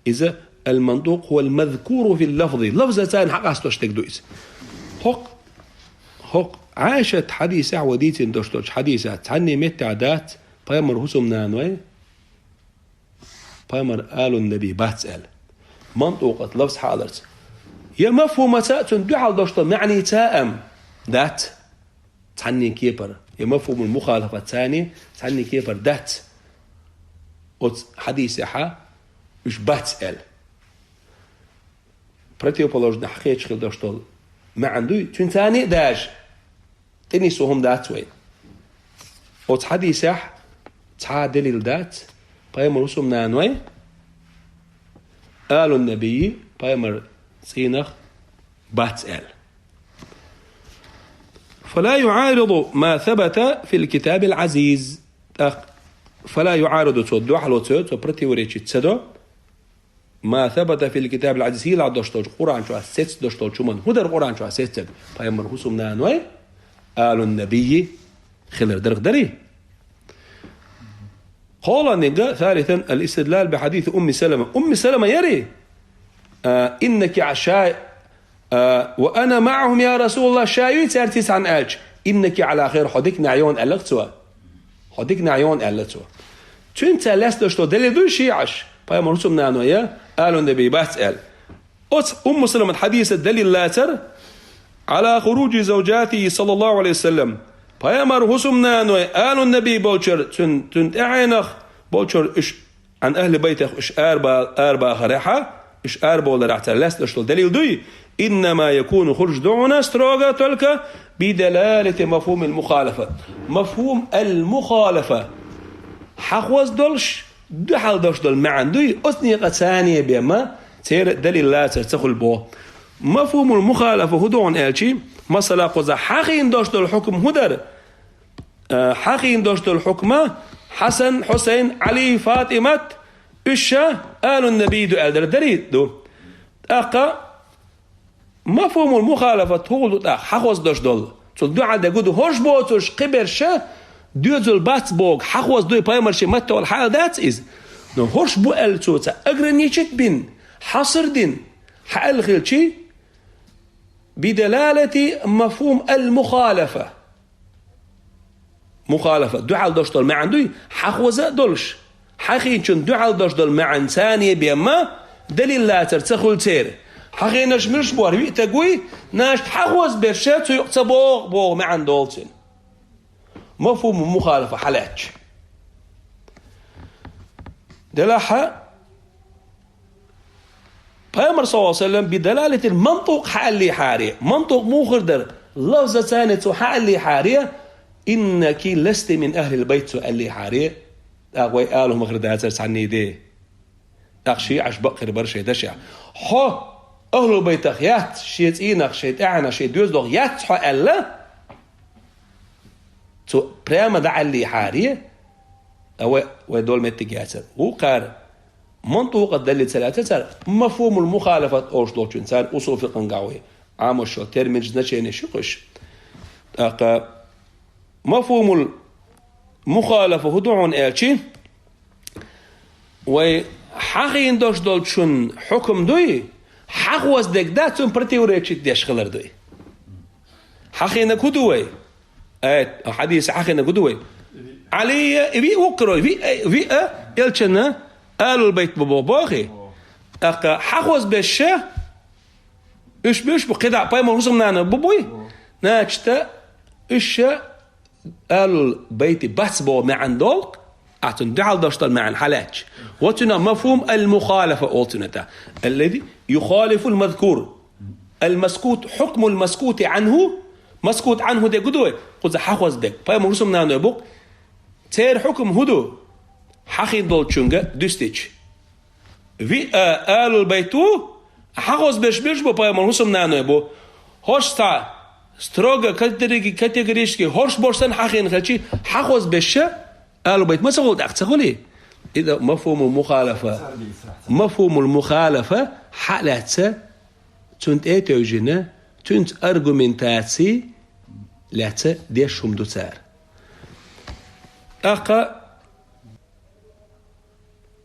إذا المنطوق هو المذكور في اللفظ لفظة ثاني حق أصلش تكدو إذا هق عاشت حديثة وديت اندشتوش حديثة تعني مت عادات بيامر هسم نانوي بيامر قالوا النبي باتسأل منطوقة لفظ حالرت يا مفهوم تأتون دعال دشتو معني تائم ذات تعني كيبر يا مفهوم المخالفة ثاني تعني كيبر ذات حديثة مش باتسأل противоположно حقيقة دشتو ما عنده تون ثاني داج تني سوهم دات وين أو حديثة دليل دات بيامر رسوم نانوي قالوا النبي بيامر سينخ باتسأل فلا يعارض ما ثبت في الكتاب العزيز فلا يعارض تصدو حلو تصدو برتي وريتش تصدو ما ثبت في الكتاب العزيز هي لا دشتوج قرآن شو أسست دشتوج شو من هدر قرآن شو أسست بيامر رسوم نانوي قالوا النبي خلر درق دري قال نجا ثالثا الاستدلال بحديث أم سلمة يري إنك عشاء وأنا معهم يا رسول الله شايوت سارتيس عن ألج إنك على خير حديك عيون ألقتوا حديك عيون ألقتوا تنت لست دليل دول شيعش بيامر رسوم نانوي قالوا النبي بسأل أم سلمة الحديث الدليل لاتر على خروج زوجاته صلى الله عليه وسلم بيامر حسمنا نوي قالوا النبي بولشر تنت اعينخ بولشر اش عن اهل بيتك اش اربا خريحه اش اربا ولا رحت لست اشتل دليل دوي انما يكون خرج دعونا استروغا تلك بدلاله مفهوم المخالفه مفهوم المخالفه حقوز دولش دحل دوش دول معن دوي اثني ثانيه بما تير دليل لا تدخل بو مفهوم المخالفة هدون ألشي مثلا قزا حقين داشت الحكم هدر حقين داشت الحكم حسن حسين علي فاطمة إشا قالوا النبي دو ألدر دريد دو أقا مفهوم المخالفة هو حقوز داشت دول دو عدا قدو هوش بوتوش قبرشا دو زل بات بوغ حقوز دو بايمرشي متو الحال دات إز نو هوش بو ألتوتا أقرنيشت بين حصر دين حقل خلشي بدلالة مفهوم المخالفة مخالفة دعال داشتل معن دوي حقوزة دولش حقين چون دعال داشتل معن ثانية بيما دليل لا ترتخل تير حقين نشمرش بوار ويتقوي ناشت حقوز برشات ويقتبوغ بوغ معن دولتين مفهوم المخالفة حلاج دلاحة بيامر صلى الله عليه وسلم بدلالة المنطق حالي حارية منطق مخردر لفظة ثانية حالي حارية إنك لست من أهل البيت سؤالي حارية أقوي قالوا مخرد هاترس عني دي أخشي عش بقر برشي دشع حو أهل البيت أخيات شيت إينك شيت أعنا شيت دوزلغ يات حو ألا تو بريما دعالي حارية أو دول متقياتر وقار منطوق الدليل ثلاثة مفهوم المخالفة أوش دوش إنسان أصول في قنقاوي عامل شو ترمج نشين شقش مفهوم المخالفة هدوعون إلشي وحقين دوش دولشون حكم دوي حق وزدك داتون برتي وريتش ديش خلر دوي حقين كدوي حديث حقين كدوي علي في وقرو في إلشنا قالوا البيت باباخي أقا حقوز بالشة إيش بيش بقدع بايما رسم نانا بابوي ناجتا إيش قالوا البيت بس بو معن دولك أعتن دعال داشتال معن حلاج وتنا مفهوم المخالفة أولتنتا الذي يخالف المذكور المسكوت حكم المسكوت عنه مسكوت عنه دي قدوه قد حقوز ديك بايما رسم نانا يبوك تير حكم هدو حقي دول چونگا دوستيج في آل البيتو حقوز بيش بو بايمر حسم نانو بو هوش تا ستروغا كاتيجوريشكي هوش بورسن حقين خلشي حقوز بيش آل البيت ما سقول أختقولي إذا مفهوم المخالفة حالته تنت توجينا تنت أرجومنتاتي لاتة ديشهم دوتار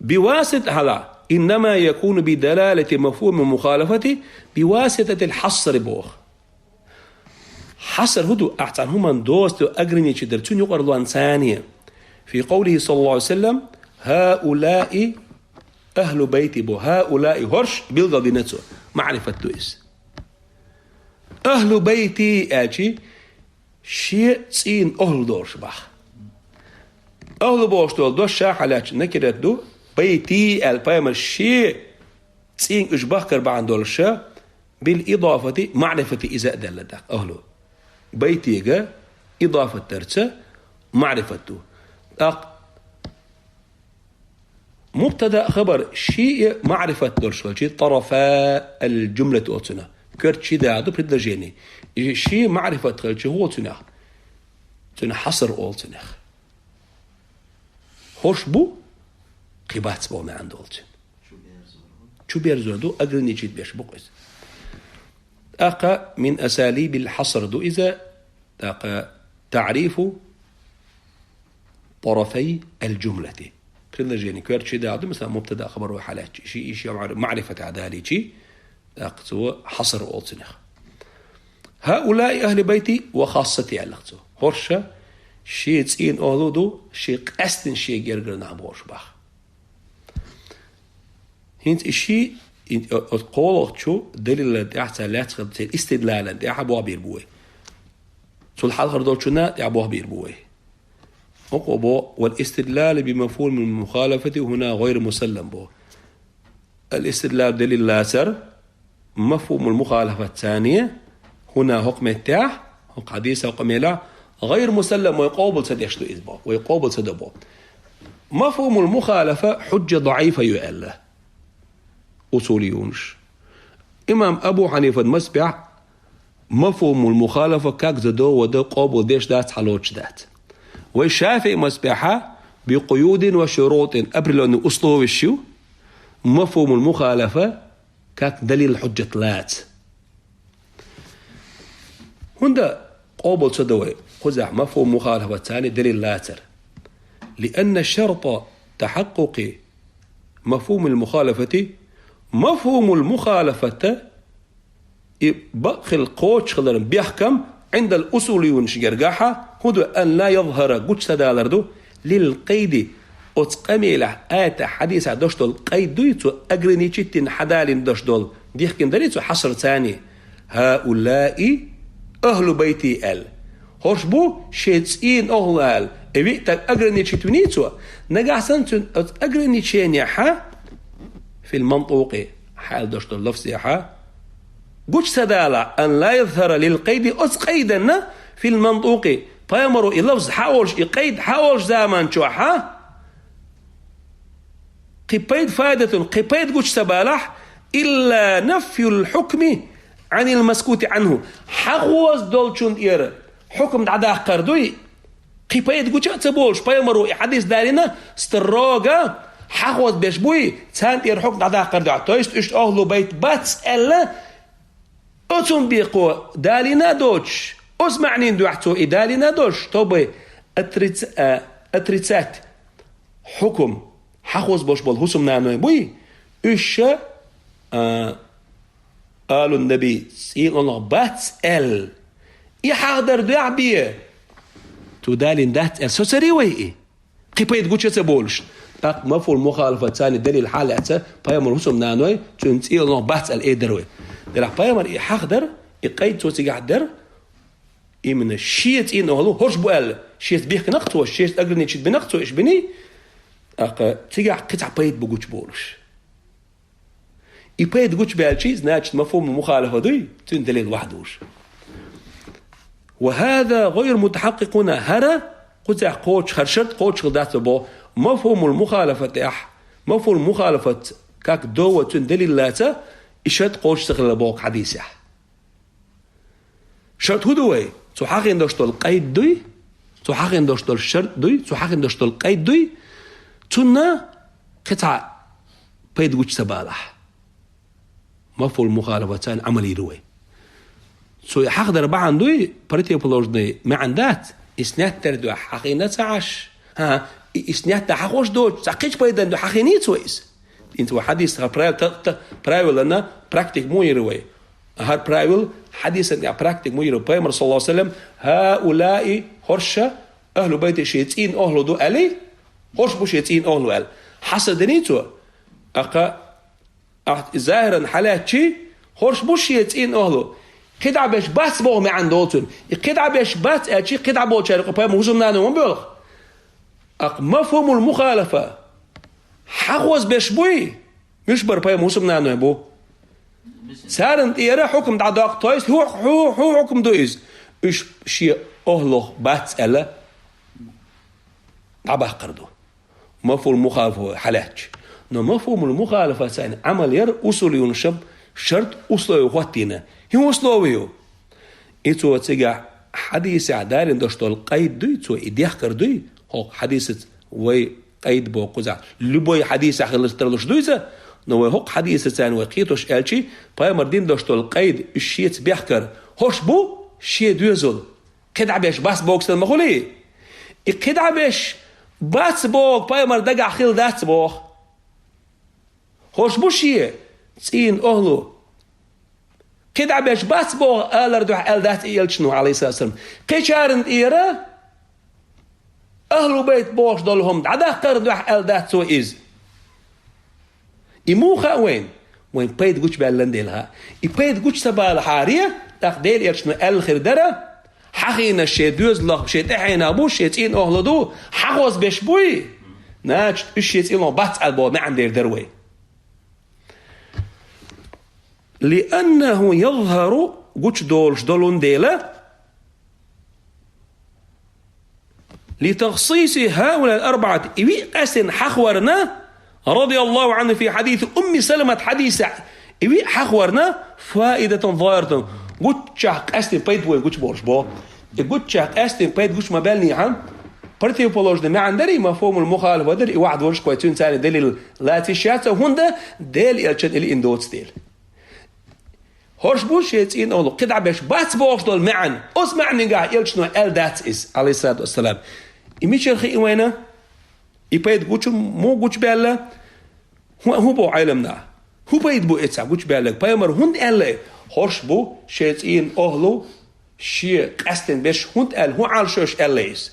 بواسطة هلا إنما يكون بدلالة مفهوم المخالفة بواسطة الحصر بوخ حصر هدو أحسن هم دوست أجرني شدر تون يقرلوان ثانية في قوله صلى الله عليه وسلم هؤلاء أهل بيتي بو هؤلاء هرش بيلغى دينتو معرفة دويس أهل بيتي آجي شيء تين أهل دورش بخ أهل بوش دول دوش شاح علاج نكرت دو بيتي البايمر شيء تين إشباه كربعان دولشا بالإضافة معرفة إذا دلدك أهله بيتي جا إضافة ترسة معرفته مبتدا خبر شيء معرفة دولشا شيء طرفا الجملة أوتنا كرت شيء ده عدو بريد جيني شيء معرفة خلش هو تنا حصر أولتنا هوش بو قبات بو ما عند أولتن شو بيرزو دو أقل نجيد بيش بقيس أقا من أساليب الحصر دو إذا تعريف طرفي الجملة بريد جيني كرت شيء ده عدو مثلا مبتدا خبر وحالات شيء معرفة عدالي شيء أقصو حصر أولتنا هؤلاء أهل بيتي وخاصتي على أقصو هرشة شيء تسين أهلودو شيء قستن شيء جرجر نعبوش بخ هنت الشيء أتقول شو دليل دعسة لا تخد استدلالا دعبوه بيربوه صل حال خردول شنا دعبوه بيربوه أقوى والاستدلال بمفهوم المخالفة هنا غير مسلم به الاستدلال دليل لاسر مفهوم المخالفة الثانية هنا حكم التاح حكم حديث حكم لا غير مسلم ويقابل سديشتو إذبا ويقابل سدبا مفهوم المخالفة حجة ضعيفة يؤله أصوليونش إمام أبو حنيفة مسبع مفهوم المخالفة كاك زدو ودو قابل ديش دات حلوش دات والشافعي مسبعها بقيود وشروط قبل أنه أصله الشيو مفهوم المخالفة كاك دليل الحجة ثلاث هندا قابل صدوي قزح مفهوم مخالفة ثاني دليل لاتر لأن شرط تحقق مفهوم المخالفة بقي القوش خلال بيحكم عند الأصوليون شجرجاحة هو أن لا يظهر قدس دالردو للقيد أتقميله آت حديث دشتول قيد دويتو أجرنيتشتين حدال دشتول ديحكم دليتو حصر ثاني هؤلاء أهل بيتي ال هرشبو شيتسين أهل ال إبيتك أجرنيتشتونيتو نجح سنتون أجرنيتشين ح في المنطوق حال دشتول لفظي ح قدس دالا أن لا يظهر للقيد أتقيدنا في المنطوق فيمر اللفظ حاولش يقيد حاولش زمان شوحا قيد فائدة قيد قدس تبالح إلا نفي الحكم عن المسكوت عنه حقوز دولشون إير حكم عدا قردوي قيد قدس تبولش فيمر حديث دارنا استراغا حقوز بيشبوي تان إير حكم عدا قردوي تويست إشت أهلو بيت باتس ألا أتون بيقو دالنا دوش أسمعنين دوحتو إدالنا دوش طبي أتريتسات حكم حقوز بوش بول حسم نانوي بوي إيش قالوا النبي سيل الله باتس ال يحضر دعبيه تدالين دات ال سوسري وي قيبيد قوتش تبولش تاق مفهوم المخالفة ثاني دليل حالة بايمر حسم نانوي تنسيل الله باتس ال إيدروي دلع بايمر يحضر يقيد توسي قعدر من الشيت إنه هلو هرش بقال شيت بيك نقطه الشيت أقرني شيت بنقطه إيش بني تيجي قطع بيت بقوش بولش يبيت قوش بالشيء ناجت مفهوم المخالفة دي تندليل وحدوش وهذا غير متحقق هنا هرا قطع قوش خرشت قوش خدات بو مفهوم المخالفة مفهوم المخالفة كاك دوة دليل لاتا إشهد قوش تغلى بوق حديثة شرط هدوي تحقين دوشتول قيد دوي تحقين دوشتول شرط دوي تحقين دوشتول قيد دوي تنا قطع بيد وجه سبالح مفهوم المخالفتان عملي روي سو حق دربع دوي بريتي بلوجني ما عندات إسنات تردو حقينة عش ها إسنات حقوش دوج ساقيش بيدن دو حقينيت ويس انت حديث برايول لنا براكتيك مو يروي هار برايول حديث ان براكتيك مو يروي بيامر صلى الله عليه وسلم هؤلاء هرشة أهل بيت شيتين أهل دو ألي هرش بو شيتين أهل أل حسدنيتو أقا ظاهرا حالات شي هرش بو شيتين أهلو قدع باش بس بو ما عندوتن قدع باش بس اشي قدع بو شارق بيامر هجم نانو من بيولخ أق مفهوم المخالفة حقوز باش بوي مش بر بيامر هجم نانو بو سارن إيرا حكم دا داق تويس هو حكم دويز إيش شيء أهله بات ألا عباه قردو مفهوم المخالفة حالات مفهوم المخالفة سان عمل ير أصول ينشب شرط أصله يواتينا هو أصله ويو إتو تيجا حديث عدالين داشتو القيد دوي تو إديح كردوي هو حديث وي قيد بو قزع لبوي حديث أخلص ترلوش دويزة نو هوق حديث سان وقيتوش ألشي باي مردين داشتو القيد الشيت بيحكر هوش بو شي دوزول كدع بيش بس بوكس المخولي كدع بيش بس بوك باي مردقع خيل دات بوك هوش بو شي تسين أهلو كدع بيش بس بوك آلر دوح آل دات إيالشنو عليه الصلاة والسلام كيشارن إيرا أهلو بيت بوش دولهم عدا قردوح آل دات سو إز إموخا وين بيت قوش باللنديلها بيت قوش سبال حارية تقدير يرشنو الخير درا حقينا الشيدوز لغ شيت احينا بو شيتين اهلدو حقوز بيش بوي ناج الشيتين لو بات البو ما عندير دروي لأنه يظهر قوش دولش دولون ديلا لتخصيص هؤلاء الأربعة إبي أسن حخورنا رضي الله عنه في حديث أم سلمة حديث إبي حخورنا فائدة ظاهرة قوتشاك أستن بيت بوين قوتش بورش بو قوتشاك أستن بيت قوتش مبالني عن برتي بولوج ما عندري مفهوم المخالف ودري واحد ورش كويتون ثاني دليل لا تشات وهندا ديل يلشد اللي اندوتس ديل هرش بوش يتين أولو قدع باش بات بوش دول معا أسمعني قاع يلشنو ال ذات إس عليه الصلاة والسلام إميش الخي وينه يبيت قوتش مو قوتش بالا هو بو علمنا هو بيت بو إتسا قوتش بالك بايمر هند ألا هرش بو شيتين أهلو شي قستن باش هند أل هو عالشوش ألايس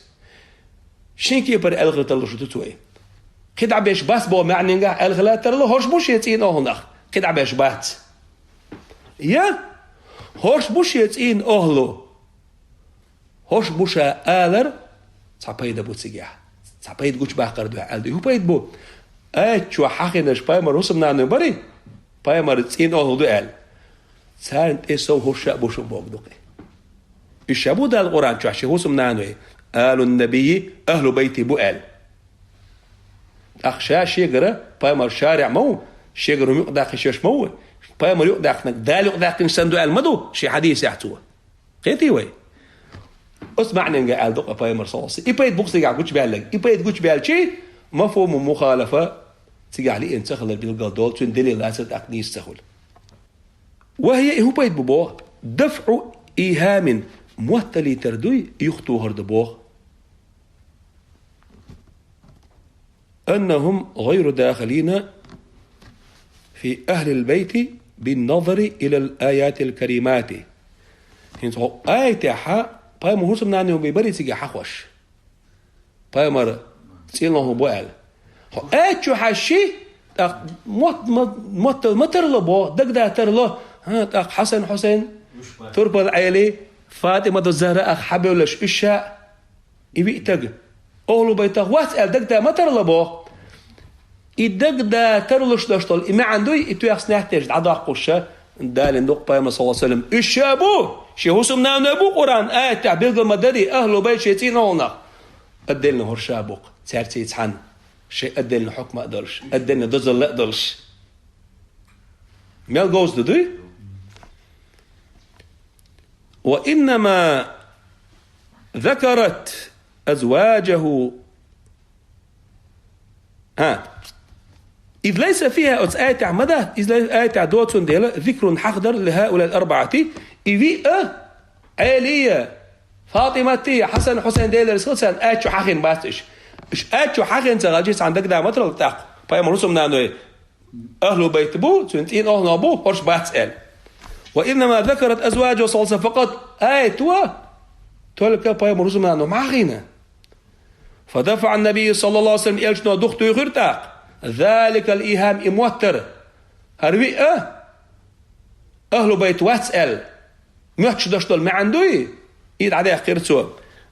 شين كيبر ألغتلو شو تتوي كدع باش باس بو معنينغا ألغتلو هرش بو شيتين أهلو كدع باش بات يا هرش بو شيتين أهلو هرش بو شا آلر تعبايد بو تسيجح تعبايد قوتش باقر دو ألدي هو بيت بو شو حقناش بايمر وصلنا نبري بايمر تسين أهلو دو أل سارنت إسو هرشا بو شو بوك دوقي الشابو دا القرآن شو حشي هوسم نانوي آل النبي أهل بيتي بو آل أخشا شيقرة بايمر شارع مو شيقرة يقداق شيش مو بايمر يقداق دال يقداق نسندو آل مدو شي حديث يحتوه قيتي وي اسمعني نقا آل دوقة بايمر صوصي إبايد بوكس تقع قوش بالك إبايد قوش بالشي مفهوم مخالفة تقع لي إن تخلل بالقدول تندلي لاسد أقنيس تخل وهي هو بايد ببوه دفع إيهام موتلي تردوي يخطو هردبوه أنهم غير داخلين في أهل البيت بالنظر إلى الآيات الكريمات هنتو آية حا بايمر هرسم نانيو بيبري تيجي حخوش بايمر تسيلنه بوال آية شو حشي موت ترلبو دقدا ترلو ها حسن تربى العيلي فاطمة الزهراء أخ حبيولش إشاء يبيتج أولو بيتك واسأل دقدا ما ترلبو يدقدا ترلش دشتل ما عنده يتويخ نحتاج عدا قشة دال ندق بايم صلى الله عليه وسلم إشابو شي هوسم نابو قرآن آية تعبير المدري أهل بيت شيتين هونا أدلنا هرشابوق تارتي تحن شيء أدلنا حكم أقدرش أدلنا دزل لا أقدرش ميل جوز دي وإنما ذكرت أزواجه إذ ليس فيها آية عمدة إذ ليس آية دوتون ديلا ذكر حقدر لهؤلاء الأربعة إذ عالية فاطمة حسن حسين ديلا رسالة آية حقين باتش إيش آية حقين تغجيس عندك دا مطر لتاق باي مرسوم نانوي أهل بيت بو تنتين أهل أبو هرش باتسأل وإنما ذكرت أزواجه صلى الله عليه وسلم فقط آية تولك باي مرسوم نانو معغينا فدفع النبي صلى الله عليه وسلم إلشنا دختو يغرتاق ذلك الإيهام إموتر هروي أهل بيت واتسأل مهتش دشتل ما عنده إيد عديه قرتسو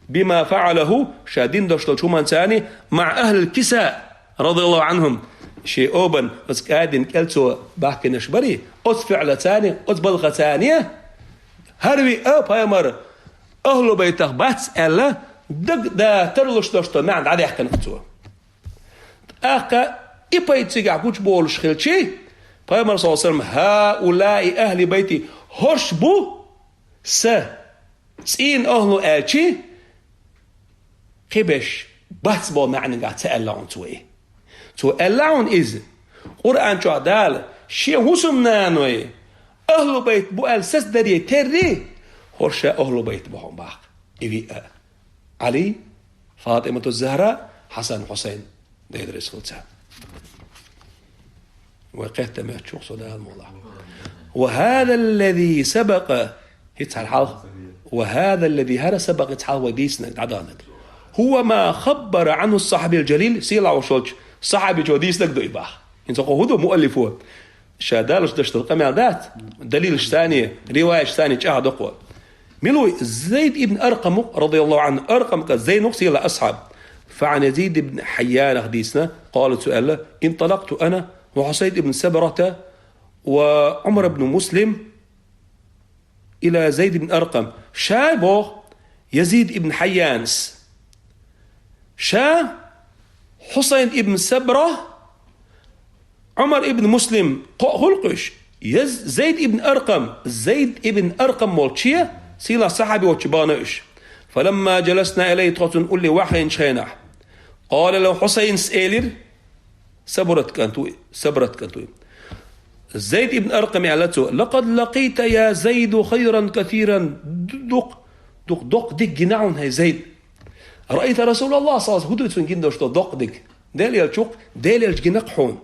بما فعله شادين دشتل شو من ثاني مع أهل الكساء رضي الله عنهم شيء أوبن بس قاعدين كلتسو بحكي نشبري أس فعل ثاني أس بلغة ثانية هروي بايمر أهل بيت واتسأل دق دا ترلش دشتل ما عند عديه قرتسو إبايتسيق كوش بولش خلشي فيامر صلى الله عليه وسلم هؤلاء أهل بيتي هرشبو سين أهل آلشي خبش بس بو معنى قاعد تألعون تو ألعون إذ قرآن شو عدال شيء هسم نانوي أهل بيت بو ألسس دري تري هرشا أهل بيت بهم باق إذي علي فاطمة الزهراء حسن حسين ديدرس خلصها وقت ما تشوف صدى الموضوع وهذا الذي سبق يتحال وهذا الذي هذا سبق يتحال وديسنا عدانك هو ما خبر عنه الصحابي الجليل سيلا وشوش صحابي جوديس لك دوي باه ينسقوا هدو مؤلفوه شادالش دشتل قمعدات دليل الثاني رواية الثانية جاهد أقوى ملوي زيد ابن أرقم رضي الله عنه أرقم كزين سيلا أصحاب فعن يزيد بن حيان حديثنا قال سؤال انطلقت أنا وحسين بن سبرة وعمر بن مسلم إلى زيد بن أرقم شابه يزيد بن حيانس حسين بن سبرة عمر بن مسلم خلقش زيد بن أرقم مولتشية سيلا صحابي وشبانش فلما جلسنا إليه تقول قل لي وحي شينح قال له حسين سئلر سبرت كنتوي زيد بن أرقم يعلته لقد لقيت يا زيد خيرا كثيرا دق جناعون هاي زيد رأيت رسول الله صلى الله عليه وسلم هدوث جندوش دق ديل يلشق ديل يلجنقحون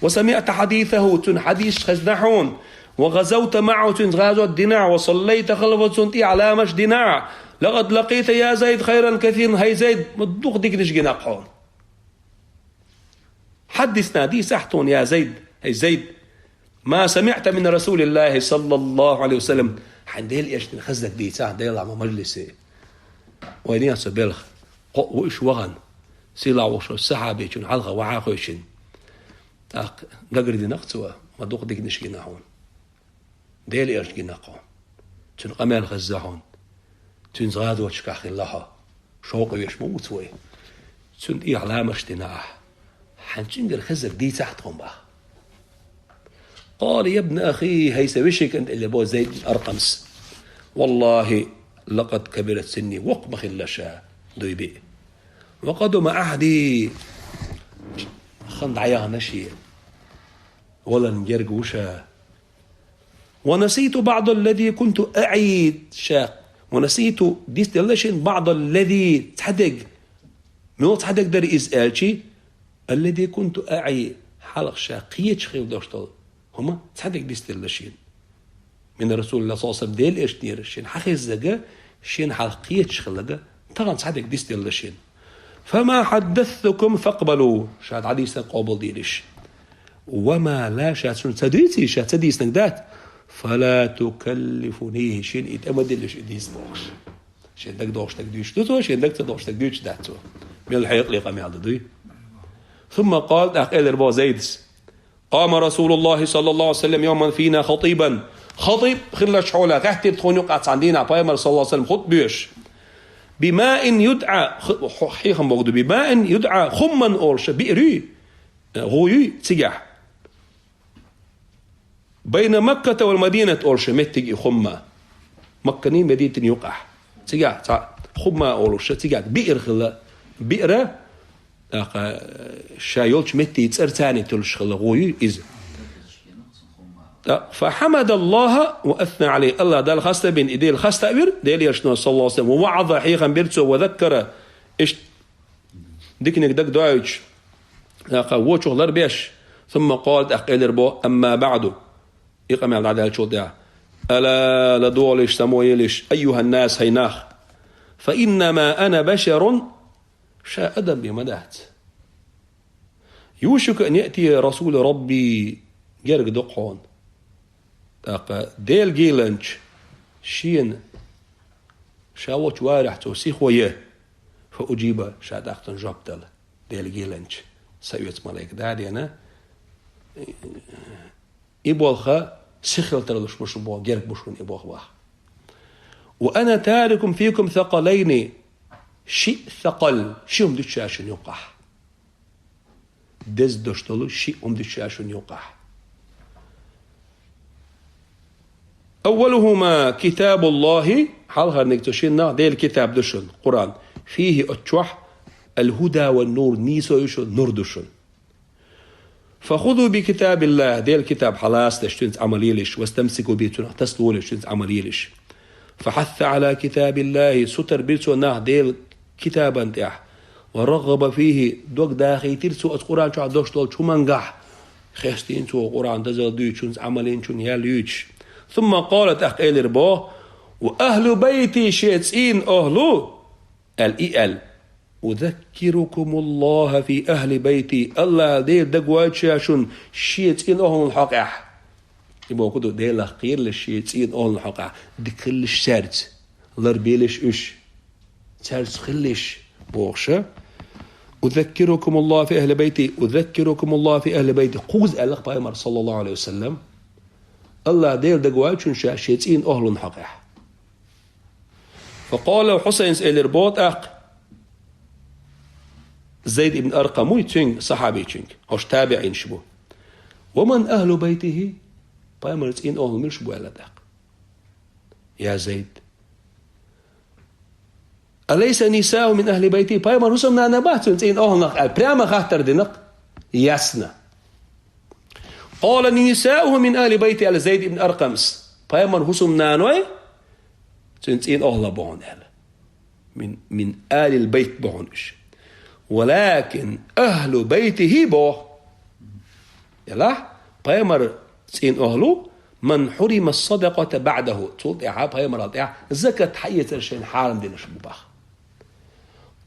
وسمعت حديثه تن حديث خزنحون وغزوت معه تن غازو الدناع وصليت خلفه تنتي على مش دناع لقد لقيت يا زيد خيرا كثيرا هاي زيد مدوق ديكدش جناقحون حدثنا دي سحتون يا زيد هاي زيد ما سمعت من رسول الله صلى الله عليه وسلم حنديل ايش نخزك دي ساعة ديل عم مجلسي وينيا سبلخ وإيش وغن سيلا وشو السحابي كن حلقة وعاقوشن ققر دي نقصوا مدوق ديكدش جناقحون ديل ايش جناقحون تن قمال خزاحون تن زغاد وشكاخ الله شوق يشموت وي تن إيه علامة اشتناح حنجنجر خزر دي تحتهم بقى قال يا ابن أخي هيسويشك أنت اللي بو زيد أرقمس والله لقد كبرت سني وقمخ اللشا دويبي وقدم أحدي خند عيا نشي ولا نجرق وشا ونسيت بعض الذي كنت أعيد شاق ونسيت ديستيلشن بعض الذي تحدق من تحدق در إزالشي الذي كنت أعي حلق شاقية شخيل دوشتل هما تحدق ديستيلشين من رسول الله صلى الله عليه وسلم ديل إيش نير شين حقي الزجا شين حلقية شخيل طبعا تحدق ديستيلشين فما حدثكم فاقبلوا شاد عديسنا قابل ديلش وما لا شاد سن تدريسي شاد تديس نقدات فلا تكلفنيه شين يتأمدلش ديس بوش شين دك دوش تقديش دوتو شين دك تدوش تقديش داتو من الحيق لي قام يعضدي ثم قال أخيل ربا زيدس قام رسول الله صلى الله عليه وسلم يوما فينا خطيبا خطيب خلش حوله تحت تخونيو قاعد عندنا بايمر صلى الله عليه وسلم خطبيش بماء يدعى حقيقة بقول بماء يدعى خما أورش بئري غوي تجح بين مكة والمدينة أولش متج خمة مكة ني مدينة يقع تجاه خمة أولش تجاه بئر خلا بئر شايولش متي تسرتاني تلش خلا غوي إز فحمد الله وأثنى عليه الله ده الخاصة بين إيديه الخاصة أبير ده يشنو صلى الله عليه وسلم ووعظ حقيقة بيرتو وذكر إيش ديكنك دك دويتش ووش غلر بيش ثم قال أقيل ربو أما بعد يقام على هذا الشوط ده ألا لدولش سمويلش أيها الناس هيناخ فإنما أنا بشر شاء أدم بمدات يوشك أن يأتي رسول ربي جرق دقون ديل جيلنش شين شاوت وارح توسيخ ويه فأجيب شادقتن جبتل ديل جيلنش سيوت ملاك دادي أنا إبوالخا سخل ترلش مش بوال جرق بشون إبوال وأنا تاركم فيكم ثقلين شيء ثقل شيء مدتش عشان يوقع دز دشتلو شيء مدتش عشان يوقع أولهما كتاب الله حالها نكتشين ديل الكتاب دشن قرآن فيه أتشوح الهدى والنور نيسو يشن نور دشن فخذوا بكتاب الله ديل الكتاب حلاس تشتنت عمليلش واستمسكوا بيتنا تسلولش تشتنت عمليلش فحث على كتاب الله ستر بيتو ناه ديل كتابا تاح ورغب فيه دوك داخي ترسو القرآن شو عدوش طول شو منقح خيستين تو قرآن تزل دويتشونز عملين شون ياليوش ثم قالت أخيل رباه وأهل بيتي شيتسين أهلو الإئل أذكركم الله في أهل بيتي الله ديل دقوات شاشون شيتسين أهل الحقح يبقى كده ديل أخير للشيتسين أهل الحقح دي كلش سارت لربيلش إش سارت خلش بوغشة أذكركم الله في أهل بيتي أذكركم الله في أهل بيتي قوز ألق بايمر صلى الله عليه وسلم الله ديل دقوات شون شيتسين أهل الحقح فقال حسين سئل رباط أق زيد بن أرقم ويتشنج صحابي تشنج هوش تابعين شبه ومن أهل بيته بايمر تسين أهل من شبه ألا دق يا زيد أليس نساء من أهل بيتي بايمر حسن نبات تسين أهل نق بريما خاطر دنق يسنا قال نساؤه من أهل بيتي على زيد بن أرقمس بايمر حسن نانوي تسين أهل بون من آل البيت بونش ولكن أهل بيته بو يلا بايمر تسين أهلو من حرم الصدقة بعده تقول إعاب بايمر إعاب زكاة حية الشين حارم دي نشبو باخ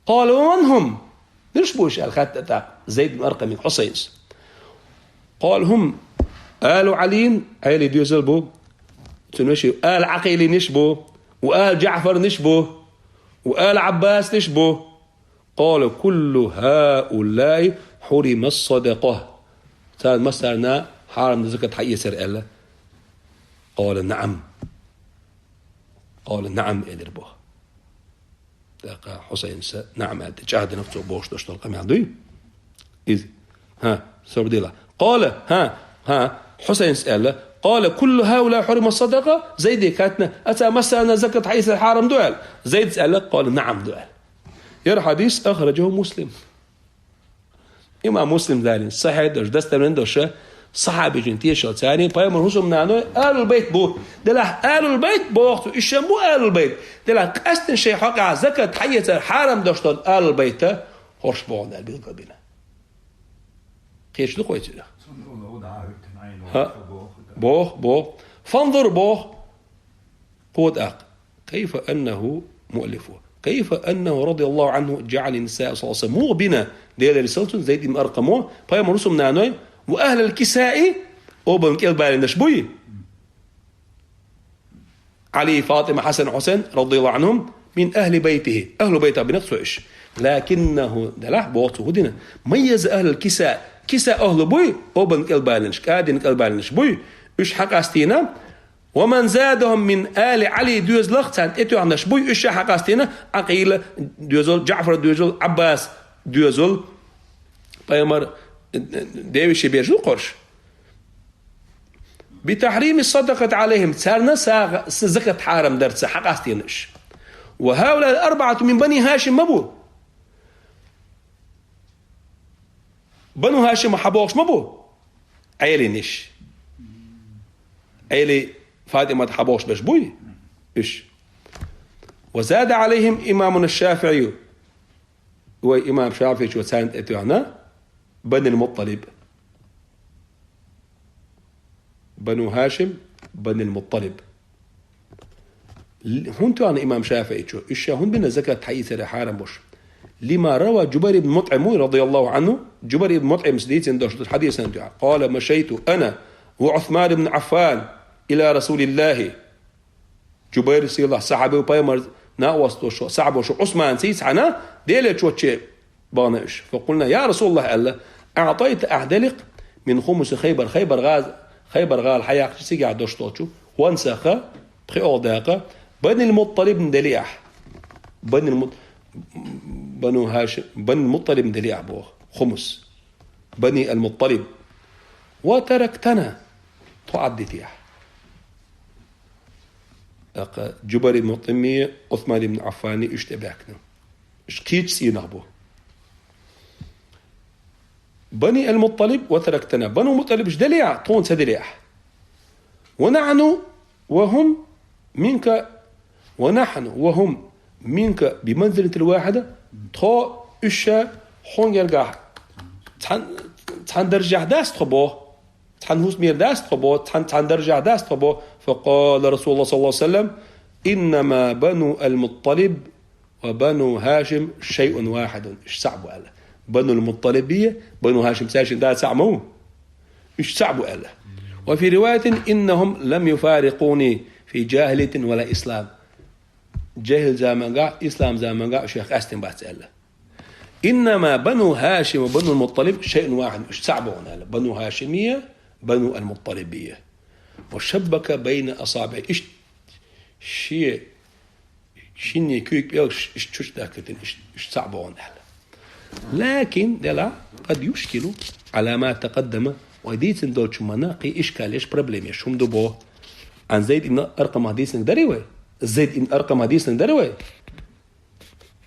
قالوا من هم نشبوش الخاتة زيد بن أرقم من حسين قال هم آل علين عيلي ديوزل بو تنوشي آل عقيلي نشبو وآل جعفر نشبو وآل عباس نشبو قال كل هؤلاء حرم الصدقة تال مسارنا حرم زكاة حي سر ألا قال نعم إدربوه لقى حسين نعم جاهد نفسه بوش دشتل قم يعدي إذ سرديلا قال حسين سأل قال كل هؤلاء حرم الصدقة زيد كاتنا أتى مسارنا زكاة حي سر حرم دوال زيد سأل قال نعم دوال يرى حديث أخرجه مسلم إمام مسلم ذلك صحيح دست من دوشة صحابي جنتي شو ثاني بايمر هسم نانو آل البيت بو دلها آل البيت بوقت إيشمو آل البيت دلها قصد شيء حق زكاة حية حرم دوشتون آل البيت هرش بوعنا البيت قبينا كيش لقوا يتلا بوخ فانظر بوخ قود أق كيف أنه مؤلفه كيف أنه رضي الله عنه جعل النساء صلى الله عليه وسلم مو بنا ديال رسالته زيد بن أرقمه بايمر هسم نانو وأهل الكساء أوبن كيل بالنش بوي علي فاطمة حسن رضي الله عنهم من أهل بيته أهل بيته بنقصوش لكنه دلح بوقته هدنا ميز أهل الكساء كساء أهل بوي أوبن كيل بالنش كادين كيل بالنش بوي إيش حق أستينا ومن زادهم من آل علي ديوز لختان إتو عنش بوي إيش حق أستينا عقيل ديوزل جعفر ديوزل عباس ديوزل بايمر ديوي شبيرجل قرش بتحريم الصدقة عليهم تسارنا زكاة حارم درس حق استينش. وهؤلاء الأربعة من بني هاشم مبو بنو هاشم حبوش مبو عيلي نش عيلي فاطمة حبوش باش بوي إيش. وزاد عليهم إمامنا الشافعي وإمام شافعي شو ساند اتوعنا بني المطلب بنو هاشم بني المطلب هون أنا إمام شافعي شو إيش هون بنا زكاة حيث حارم بوش لما روى جبير بن مطعم رضي الله عنه. جبير بن مطعم سديت اندوش الحديث قال مشيت أنا وعثمان بن عفان إلى رسول الله. جبير سي الله صحابي وبايمر ناوس شو صعب وشو عثمان سيس عنا ديلت شو تشي بانش. فقلنا يا رسول الله ألا أعطيت أحدلق من خمس خيبر غال حياق سيجع دوشتوشو وانسخة بخي أوداقة بني المطلب ندليح بنو هاشم بني المطلب ندليح بوه خمس بني المطلب وتركتنا تعدتيح. جبر بن مطعم عثمان بن عفان اشتباكنا اشكيت سينابو بني المطلب وتركتنا. بنو المطلب دليع طون سدليع ونحن وهم منك بمنزلة الواحدة تخو إشا حون يلقى تحن درجع داست خبوه تحن هوس مير داست خبوه تحن درجع داست خبوه. فقال رسول الله صلى الله عليه وسلم إنما بنو المطلب وبنو هاشم شيء واحد. إيش صعبوا ألا بنو المطلبية بنو هاشم ساشن دا سعمو إيش صعبوا ألا. وفي رواية إنهم لم يفارقوني في جاهلية ولا إسلام. جاهل زمان قاع إسلام زمان قاع شيخ أستن بات ألا. إنما بنو هاشم وبنو المطلب شيء واحد. إيش صعبوا ألا بنو هاشمية بنو المطلبية. وشبك بين أصابعه إيش شيء شيني كيك بيوش إيش تشوش داكتين إيش صعبوا ألا. لكن دلا قد يشكل على ما تقدم وديت دول مناقي إشكال إيش بروبليم إيش هم دبوه عن زيد إن أرقم حديث دريوي زيد إن أرقم حديث دريوي.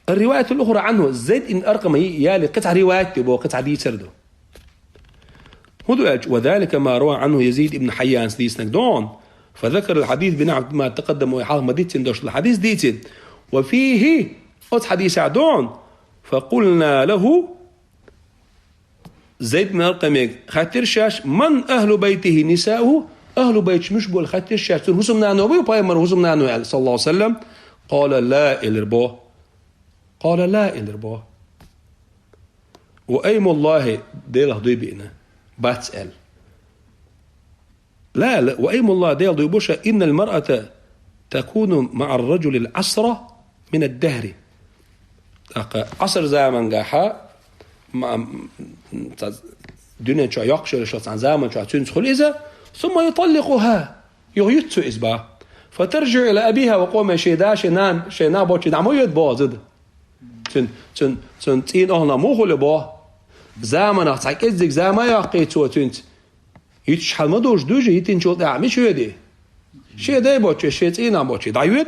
الرواية الأخرى عنه زيد إن أرقم يالي قطع روايات تبوه قطع دي سردو وذلك ما روى عنه يزيد بن حيان سديس نقدون. فذكر الحديث بنعم ما تقدم ويحاول ما ديتين دوش الحديث ديتين وفيه أوت حديث عدون. فقلنا له زيد بن أرقم خاطر شاش من أهل بيته نساؤه أهل بيت مش بول خاطر شاش هسمنا نوبي وبايمر هسمنا نو صلى الله عليه وسلم. قال لا إلربوه وأيم الله ديله دوي بينا باتسأل لا وأيم الله ديله دوي بوشا إن المرأة تكون مع الرجل العصرة من الدهر. عصر زمان قاحا دنيا شو يقشر شخص عن زمان شو تدخل إذا ثم يطلقها يغيتسو إزبا فترجع إلى أبيها وقوم شيدا شينا بوشي نعمو يدبوزد تين أهنا موخو لبوه زمان أخصك إزيك زمان يقيتسو تنت يتشحل مدوش دوجي يتين شو تعمي شو يدي شيدا بوشي شيتين بوشي دعيوت.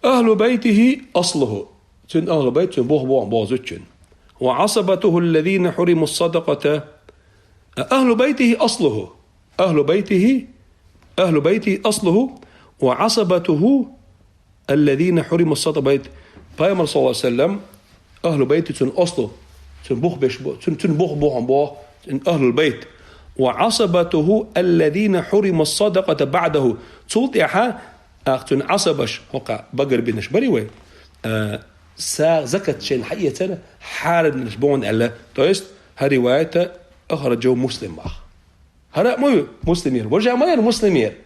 أهل بيته أصله تن أهل بيت تن بوه بوزتشن وعصبته الذين حرموا الصدقة. أهل بيته أصله أهل بيته أصله وعصبته الذين حرموا الصدقة. بيت بايمر صلى الله عليه وسلم أهل بيته تن أصله تن بوه أهل البيت وعصبته الذين حرموا الصدقة بعده تلطيحا أختن عصبش هقع بقر بنش بريوي سا زكت شيء حقيقة سنة حارد نشبون ألا تويست هرواية أخرجوا مسلم أخ هرا مو مسلمير ورجع ما مسلمير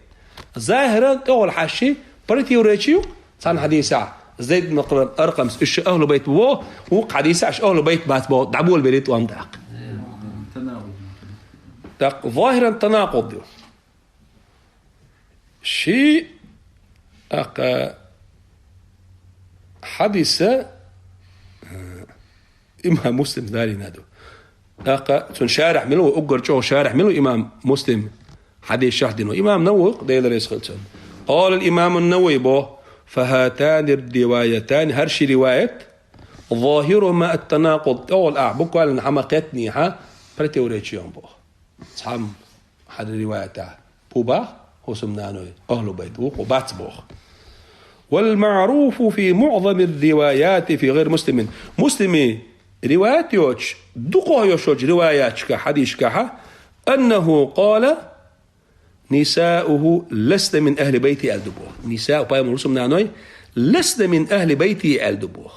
ظاهرا أول حشي بريتي وريتشيو صار حديث زيد بن أرقم إيش أهل بيت بو وقع حديث إيش أهل بيت بات بو دعبوا البيت وانتاق ظاهرا تناقض شيء حديث إمام مسلم ذالي نادو تن شارح ملو أقر شو شارح ملو إمام مسلم حديث شهدين وإمام نووي ديل رئيس خلصان. قال الإمام النووي بو فهاتان الروايتان هرش رواية ظاهرهما التناقض أول أعبك قال حمقتني ها بريتوريتشيون بو صحام حد الرواية تاع بوبا هو سمنانوي أهل بيت بوخ وبات بوخ. والمعروف في معظم الروايات في غير مسلمي روايات يوش دقوا يوشوج روايات حديث كها أنه قال نساؤه لست من أهل بيتي ألدبوه نساء بايم رسم نانوي لست من أهل بيتي ألدبوه.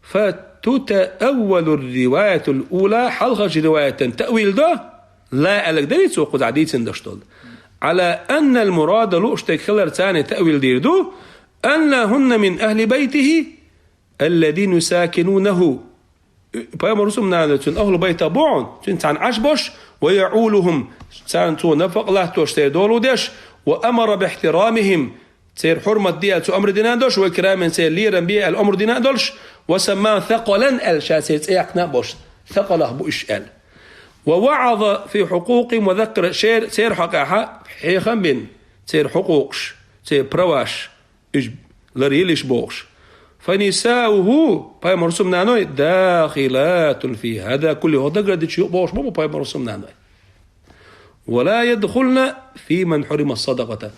فتتأول الرواية الأولى حلقة رواية تأويل ده لا ألك دليل سوق عديد سندشتول على أن المراد لؤشتك خلر ثاني تأويل ديردو أنهن من أهل بيته الذين يساكنونه بايم رسم نانوي أهل بيت بعون عن عشبش ويعولهم سانتو نفق له توشتي دولو ديش وأمر باحترامهم سير حرمة دي أمر دينا دوش وكرام سير ليرا بي الأمر دينا دوش وسماه ثقلا الشاسيت إيقنا بوش ثقله بوش ال ووعظ في حقوقهم وذكر سير حقها حيخا بين سير حقوقش سير برواش لريلش بوش فنساؤه باي مرسوم نانوي داخلات في هذا كله دقرد شيء بوش بابا باي مرسوم نانوي ولا يدخلن في من حرم الصدقة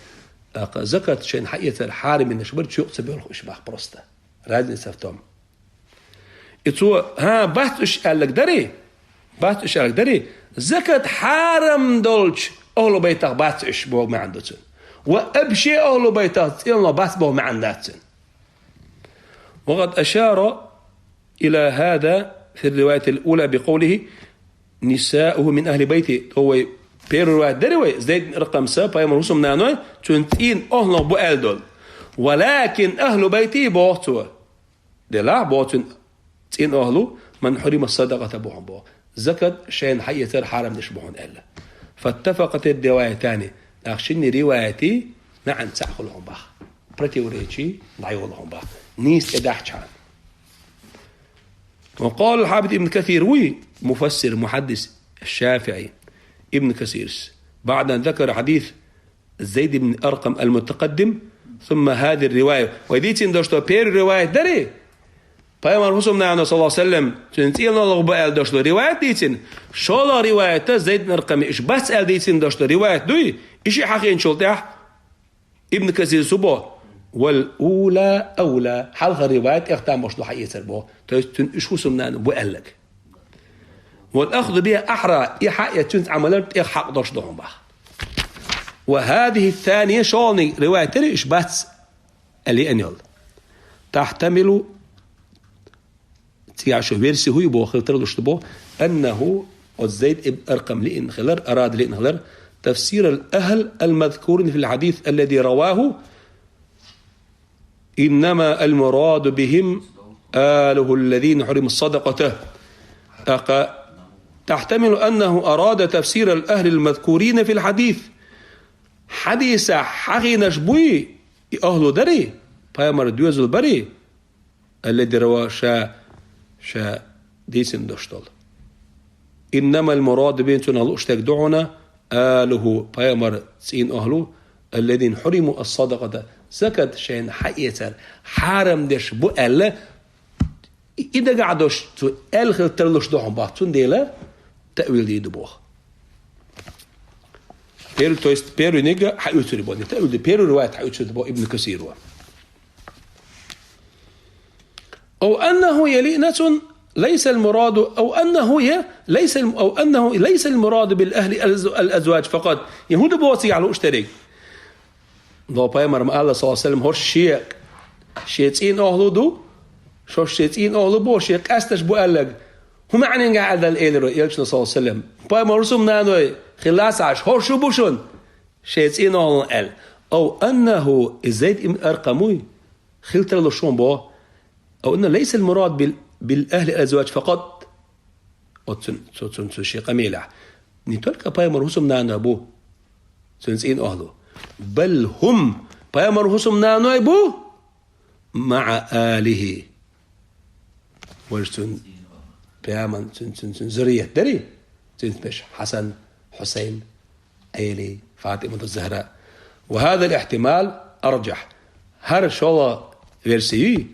زكاة شيء حقيقة الحارم إن شبرت شيء سبيل إشباح برسته راد نسفتهم إتوا ها بحث إيش قال لك دري بحث إيش قال لك دري زكاة حارم دولش أهل بيتك بحث إيش بو ما عندتن وأبشي أهل بيتك إلا بحث بو ما عندتن. وقد أشار إلى هذا في الرواية الأولى بقوله نساؤه من أهل بيته هو بيرو دري زيد رقم سبعة يمرسوم نانوي تنتين أهل بؤال ولكن أهل بيتي بوتوا دلا بوتن تين أهله من حرم الصدقة بوهم بو زكاة شين حية الحرم نشبهون إلا فاتفقت الروايتان أخشني روايتي نعم سأخلهم بخ برتي وريتشي ضعيولهم بخ نيس إداحشان. وقال الحافظ ابن كثير وي مفسر محدث الشافعي ابن كثير بعد أن ذكر حديث زيد بن أرقم المتقدم ثم هذه الرواية ويديتين دوشتو بير الرواية داري بايمان حسوم نعنى صلى الله عليه وسلم تنتين الله بقال دوشتو رواية ديتين شولا رواية زيد بن أرقم إيش بس قال ديتين دوشتو رواية دوي إيشي حقين شلتاح ابن كثير سبو والأولى أولى حلقة رواية اختام بشلو حقية سربو تنتين إيش حسوم نعنى بقال لك والأخذ بها أحرى إيحاء يتنت عملت إيحاء دوشتوهم بخ. وهذه الثانية شالني رواية تري إيش بس اللي أنيل تحتمل تيعشو بيرسي هو يبو خلطر دوشتبو أنه الزيد ابن أرقم لإن خلر أراد لإن خلر تفسير الأهل المذكورين في الحديث الذي رواه إنما المراد بهم آله الذين حرم الصدقة تحتمل أنه أراد تفسير الأهل المذكورين في الحديث حديث حقي نشبوي أهل دري بايمر دوز البري الذي رواه شا ديسن دوشتل إنما المراد بينتنا الأشتاك دعونا آله بايمر تسين أهله الذين حرموا الصدقة زكاة شين حقيقة حرم دش بو ألا إذا قعدوش تألخل ترلوش دوهم باعتون ديلا تأويل دي دبوخ بيرو تويست بيرو نيجا حيوتري بوني تأويل دي بيرو رواية حيوتري بو ابن كثير أو أنه يلينة ليس المراد أو أنه ليس المراد بالأهل الأزواج فقط يهود بوصي على اشتري ضو بايمر ما الله صلى الله عليه وسلم هو الشيء شيئين أهله دو شو شيئين أهله بو شيء أستش بو ألق هم معنى قاعد الإيلر يلشنا صلى الله عليه وسلم بايمر رسوم نانوي خلاص عش هو شو بوشون شيئين أهله ال أو أنه الزيد أرقموي خلت له شون بو أو أنه ليس المراد بالأهل الأزواج فقط أو تن شيء قميلة نتولك بايمر رسوم نانو بو سنسين أهله بل هم بايمر رسوم نانو بو مع آله ورسون بيامن سن زرية دري سن بش حسن حسين أيلي فاطمة الزهراء. وهذا الاحتمال أرجح. هر شو فيرسي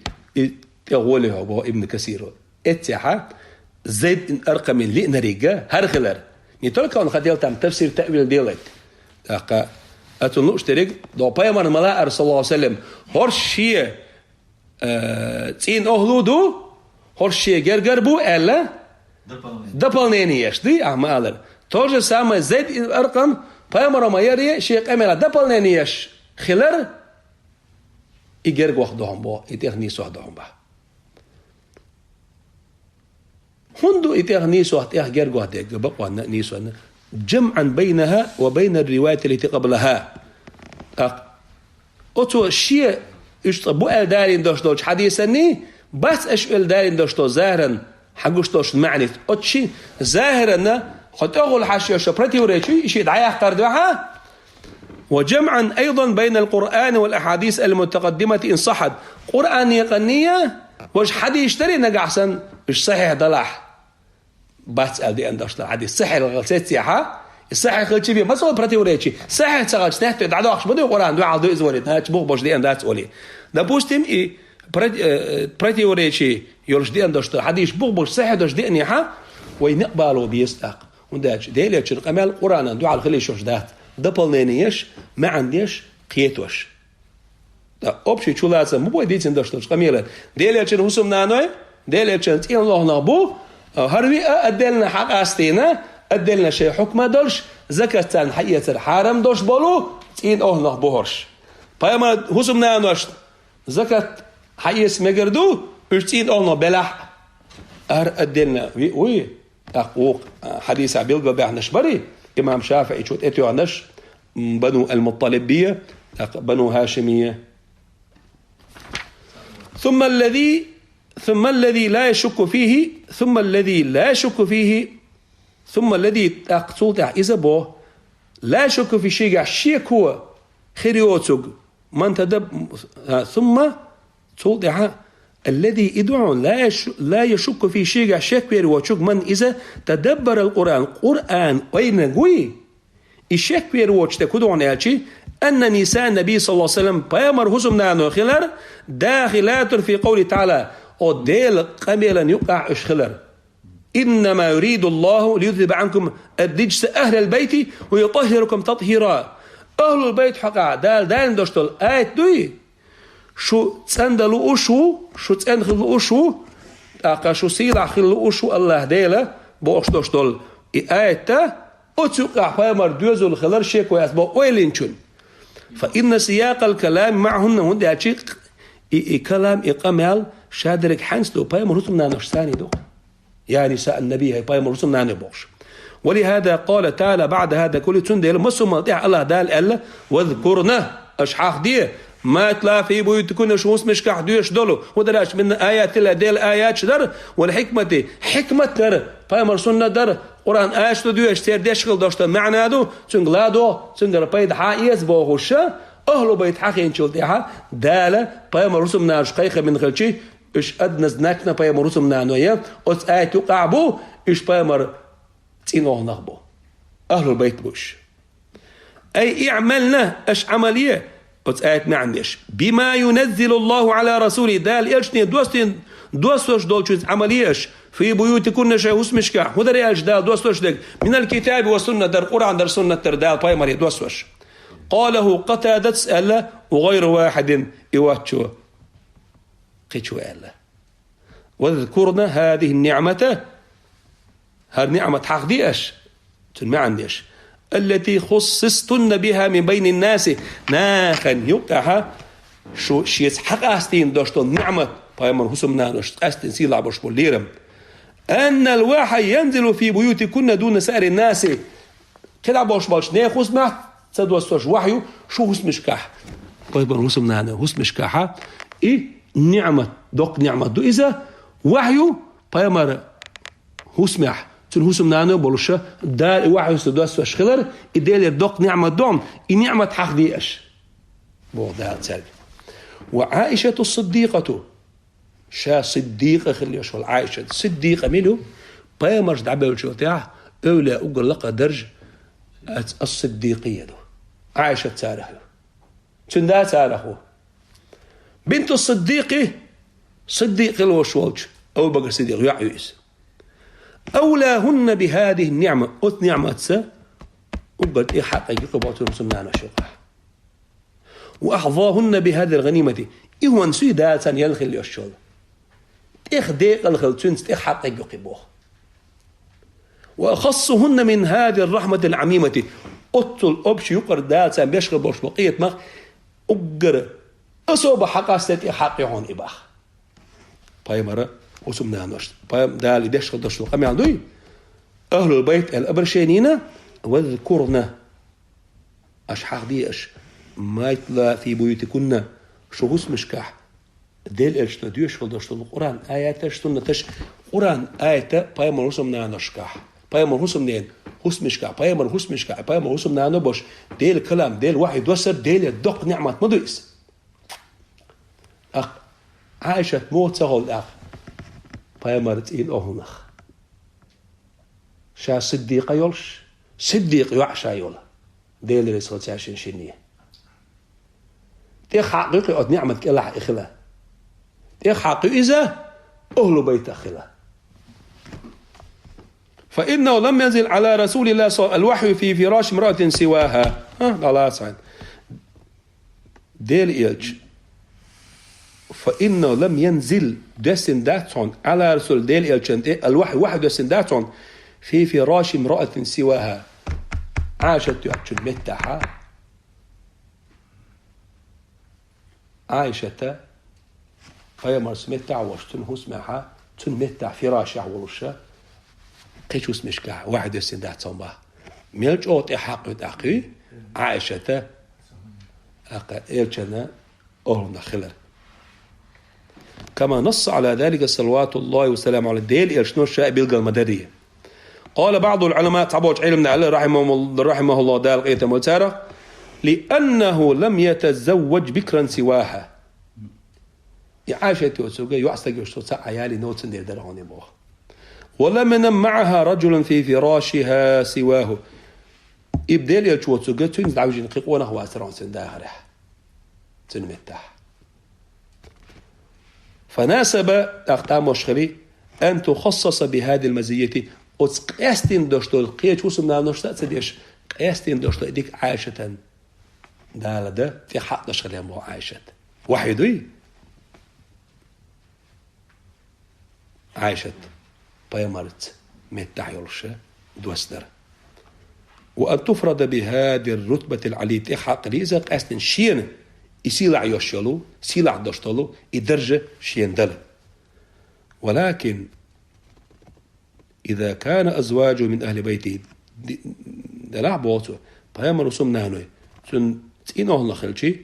تقوله أبو ابن كثير اتحا زيد أرقم اللي نريجا هر خلر نتولك أن خديل تام تفسير تأويل ديلك أقا أتنو اشترك دو بايمان ملاء رسول الله صلى الله عليه وسلم هرشية تين أهلودو هرشية جرجربو ألا دبلنينيش دي أعمالر توجه سامة زيد أرقم بايمان ما يري شيء أملا دبلنينيش خلر يجرج وحدهم بو يتغنيس وحدهم با هندو يتغنيس وحدهم يجرج وحدهم بقوا نيس جمعا بينها وبين الروايات التي قبلها أتو شيء يشطبو الدارين دوش حديثني بس ايش الدارين دوش ظاهرا حقوش دوش معني أتشي ظاهرا خد أغل حاشية شبرتي وريشي شيء دعاية اختار دوها. وجمعا أيضا بين القرآن والأحاديث المتقدمة إن صحت قرآن يقنية وش حد يشتري نقعسن مش صحيح ضلح بس أدي أندشت حديث صحيح الغلسات سياحة الصحيح خلتي بيه بس هو برتي وريتشي صحيح تغلس نحت دعوش بدو قرآن دو عالدو إزولي هاتش بوخ بوش دي أندات أولي ده بوستم إيه برتي وريتشي يولش دي أندشت حديث بوخ بوش صحيح دوش دي أنيحة وينقبلوا بيستاق ونداش ديلي شرق أمال القرآن دو عالخلي شوش دات دبلنينيش ما عنديش قيتوش ده أبشي شو لازم مو بودي تندشتوش قميرة ديلي شن وسم نانوي ديلي شن تين الله نابو هروي أدلنا حق أستينا أدلنا شيء حكمة دولش زكاة حقيقة الحرام دوش بولو تين الله نابوهرش فيما وسم نانوش زكاة حقيقة مجردو تين الله بلح أدلنا وي أقوق حديث عبيل ببيع نشبري إمام شافعي شوت إتيو عنش بنو المطلبية بنو هاشمية ثم الذي لا يشك فيه ثم الذي تقصد إذا بو لا يشك في شيء شيك هو خيريوتوج من تدب ثم توضع الذي يدعو لا يشك في شيء شكبير وشك من إذا تدبر القرآن وين قوي الشكبير وش تكودون يالشي أن نساء النبي صلى الله عليه وسلم بيامر هزم نانو خلر داخلات في قول تعالى وديل قبيلا يقع إشخلر إنما يريد الله ليذهب عنكم الرجس أهل البيت ويطهركم تطهيرا أهل البيت حقا دال دوشتل آيت دوي شو تسندلو أشو شو تسندلو أشو أقا شو سيلا خلو أشو الله ديلا بوش دوشتل آيت أتوقع بيامر دوزو الخلر شيك ويأسبو ويلينشون فإن سياق الكلام معهن هندي أشيق كلام إقامال شادرك حنسلو بيامر رسم نانوش ثاني دو يعني نساء النبي هي بيامر رسم نانو بوش ولهذا قال تعالى بعد هذا كل تندل مسلم مطيع الله دال ألا واذكرنا أشحاخ دي ما تلا في بيوتكن شو مش كحدوش دولو ودراش من آيات الله ديل آيات شدر والحكمة حكمة در بيامر سنة در قرآن آيات دو اشتير دشغل داشته معنى دو تنقلادو تنقل بيد حائيز بوغوشة أهلو بيت حقين شلتها دالة بيامر رسم ناش قيخة من خلشي إش أدنز ناكنا بيامر رسم نانويا أس آيات يقعبو إش بيامر تينوه نغبو أهل البيت بوش أي اعملنا أش عملية أس آيات نعنيش بما ينزل الله على رسوله دال إلشني دوستوش دولشوز عمليش في بيوتكن شيء اسمشكا هو در إلش دال دوستوش دك من الكتاب والسنة در قرآن در سنة در دال بيامر دوستوش قاله قتادة تسأل وغير واحد يواتشو قيتشو ألا واذكرنا هذه النعمة نعمة حق ديش ما عنديش التي خصصتن بها من بين الناس ناخن يقعها شو شيء حق أستين دوشتون نعمة بايمر حسمنا دوشت أستين سيلا بوش بوليرم أن الوحي ينزل في بيوتكن دون سائر الناس كده بوش بالش ناخذ ما تدوسوش وحيو شو اسمش كح بايمر حسمنا اسمش كحها إيه نعمة دوق نعمة دو إذا وحيو بايمر هسمح تنهسم نانو بولشة دار وحيو سدوس وشخلر إديل دوق نعمة دوم نعمة حق ديش بو ده تسالي وعائشة الصديقة شا صديقة خلي شو عائشة صديقة ميلو بايمر دعبل شو تاع أولى أقول لقى درج الصديقية دو عائشة تاريخه تندا تاريخه بنت الصديقي صديق الوشوج أو بقى صديق يعيس أولاهن بهذه النعمة أت نعمة سا وقد حقيقة قبعتهم سمنانا شقة وأحظاهن بهذه الغنيمة إهوان سيداتا يلخل يشول ديق الخلطين حقيقة قبوه وأخصهن من هذه الرحمة العميمة أطل أبش يقر داتا بيشغل بوش بقية مخ أقر أصوب حقاستي حقي هون إباخ باي مرة وسمنا نشت باي دال يدشغل دشغل قمي عندوي أهل البيت الأبرشينينا واذكرنا أش حقدي أش ما يطلع في بيوتكن شو اسمشكح ديل إيش نديوش في دشغل القرآن آيات شتون نتش قرآن آيات باي مرة سمنا نشكح باي مرة سمنين اسمشكح باي مرة اسمشكح باي مرة سمنا نبش ديل كلام ديل واحد وسر ديل الدق نعمة مدرس أخ عائشة موت سهل أخ باي مرة إين أهونخ شا صديق يولش صديق يعشى يولا ديل رسالة عشان شنية تيخ حقيقي أد نعمة كلا إخلا تيخ حقيقي إذا أهل بيت أخلا فإنه لم ينزل على رسول الله صلى الله عليه وسلم الوحي في فراش امرأة سواها لا سعد ديل إيج فإنه لم ينزل دسن داتون على رسول ديل إيج الوحي واحد دسن داتون في فراش امرأة سواها عاشت يعجل متاحة عائشة فيمر سمتع وشتن هسمعها تن متع فراش يعولوشا قيش اسمشكا واحد دسن داتون با ميلج أوت إحاق يتاقي عائشة إيجنا أهلنا خلال كما نص على ذلك صلوات الله وسلام على الديل إيرشنو الشاء بيلقى المدرية قال بعض العلماء تعبوش علم على رحمه الله دال قيتم وتارة لأنه لم يتزوج بكرا سواها عائشة وسوقي يعصق يشتوى عيالي نوتن دير درعوني بوه ولم ينم معها رجل في فراشها سواه إبدال يلشوى وسوقي تنز دعوجين قيقونا هو أسران سنداهرح تنمتح فناسب أختام وشخري أن تخصص بهذه المزية قياستين دوشتول قياش وسمنا نشتاء سديش قياستين دوشتول ديك عائشة ده في حق دشخري أمو عائشة وحيدوي عائشة بيمرت متع يلشة دوستر وأن تفرد بهذه الرتبة العلية حق ليزا قياستين شين يسيلع يوشلو سيلع دشتلو يدرجة شين دل ولكن إذا كان أزواجه من أهل بيته دلع بوته بيامر سمنا هنوي تينه الله خلشي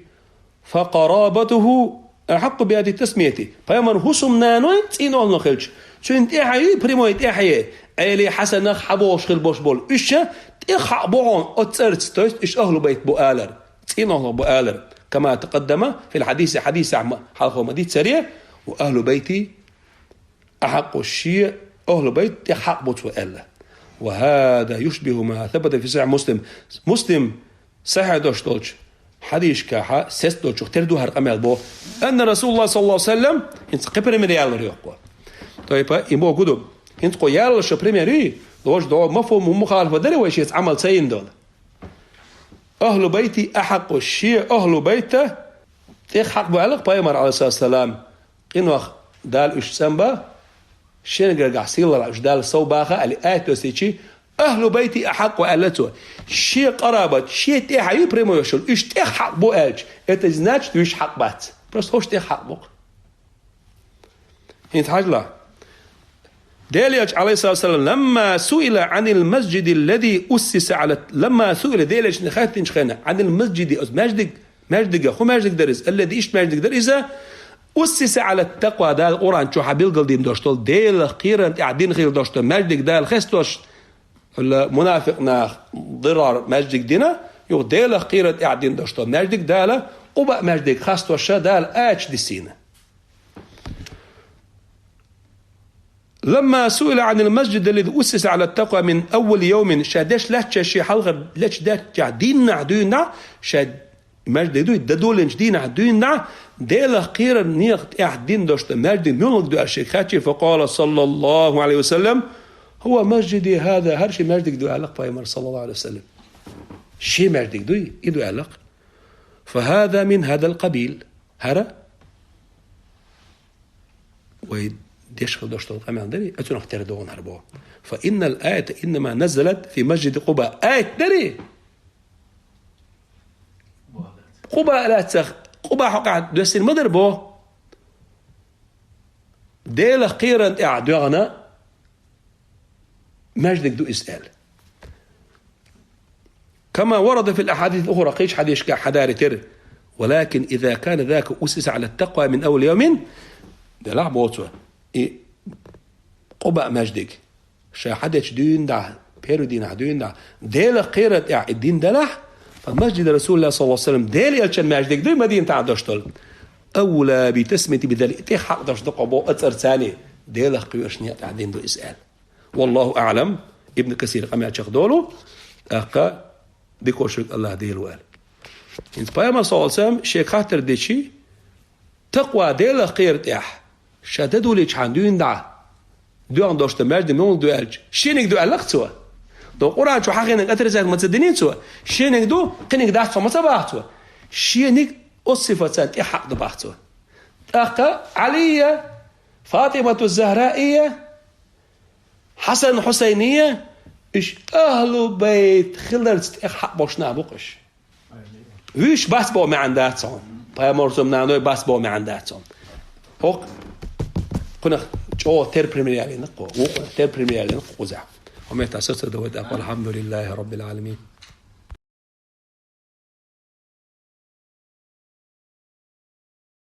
فقرابته أحق بهذه التسمية بيامر هو سمنا هنوي تينه الله خلش تنت إحيي بريمو إحيي أيلي حسن حبوش خل بوش بول إيشة إخ بوعون أتسرت تويست إيش أهل بيت بؤالر تينه الله بؤالر كما تقدم في الحديث حديث حلقه مديد سريع وأهل بيتي أحق الشيء أهل بيت يحق بوتوئل وهذا يشبه ما ثبت في صحيح مسلم صحيح دوشتولش حديث كاحا سيستولش اختردو هرقم البو أن رسول الله صلى الله عليه وسلم انت قبر من يالر يقوى طيب إمو قدوم انت قو يالش بريميري دوش دو مفهوم مخالفة داري ويش يتعمل سين دول أهل بيتي أحق الشيء أهل بيته تحق بعلق بايمر عليه الصلاة والسلام إنه دال إيش سنبا شين قرقع سيلا إيش دال صوباخة اللي آيته سيشي أهل بيتي أحق وقالته شيء قرابة شيء تحيي بريمو يشل إيش تحق بو ألج إتزناج تيش حق بات بس هوش تحق بو هنت حاجة ديليج عليه الصلاة والسلام لما سئل عن المسجد الذي أسس على لما سئل ديليج نخاتين شخينا عن المسجد ماجدك درس الذي إيش ماجدك درس أسس على التقوى ده القرآن شو حبيل قلدين دوشتول ديل خيرا قاعدين خير دوشتول ماجدك ده الخستوش المنافقنا ضرار ماجدك دينا يو ديل خيرا قاعدين دوشتول ماجدك ده وبقى ماجدك خستوش ده الآتش دي سينا لما سئل عن المسجد الذي أسس على التقوى من أول يوم شادش لا تشي حلقة لا تشدش دين عدونا شاد مجد دول دين عدونا ديلا قير نيقت دين دوشت مجد ملك دو الشيخاتي فقال صلى الله عليه وسلم هو مسجدي هذا هرشي مجدك دو علاق فايمر صلى الله عليه وسلم شي مجدك دو يدو علاق فهذا من هذا القبيل هرا ويديش دوشت القمع دري أتو نختار دون هربوه فإن الآية إنما نزلت في مسجد قباء آية دري قباء لا تسخ قباء حقا دوست المدر بو ديلا قيرا اعدوغنا مجدك دو اسأل كما ورد في الأحاديث الأخرى قيش حديث كحداري تر ولكن إذا كان ذاك أسس على التقوى من أول يوم دلع بوتوه قباء مجدك شا حدث دين دع بيرو دين دع ديلا قيرا الدين دلع فمسجد رسول الله صلى الله عليه وسلم ديل يلشن ماجدك دي مدينة تعدشتل أولى بتسمية بذلك تحق دشتق أبو أتر ثاني ديل قيوش نيات عدين دو إسأل والله أعلم ابن كثير قمع تشخدوله أقا بكوشك الله ديل وقال انت بايما صلى الله عليه وسلم شيخ خاطر ديشي تقوى ديل قير تح شددوا ليش عندين دع دو عندشت ماجد نون دو ألج شينك دو ألقتوا دو قرآن شو حقينك أترزاك ما تصدقين سوا شينك دو قنك دعت فما تبعتوا شينك أصفتان إحق دبعتوا أقا علية فاطمة الزهرائية حسن حسينية إيش أهل بيت خلرت إحق بوشنا بقش ويش بس بو ما عنداتهم بايا مرسوم نانوي بس بو ما عنداتهم هوك كنا جو تير بريميريالي نقو وقنا تير بريميريالي نقو زعم وما يتعسس دوت والحمد لله رب العالمين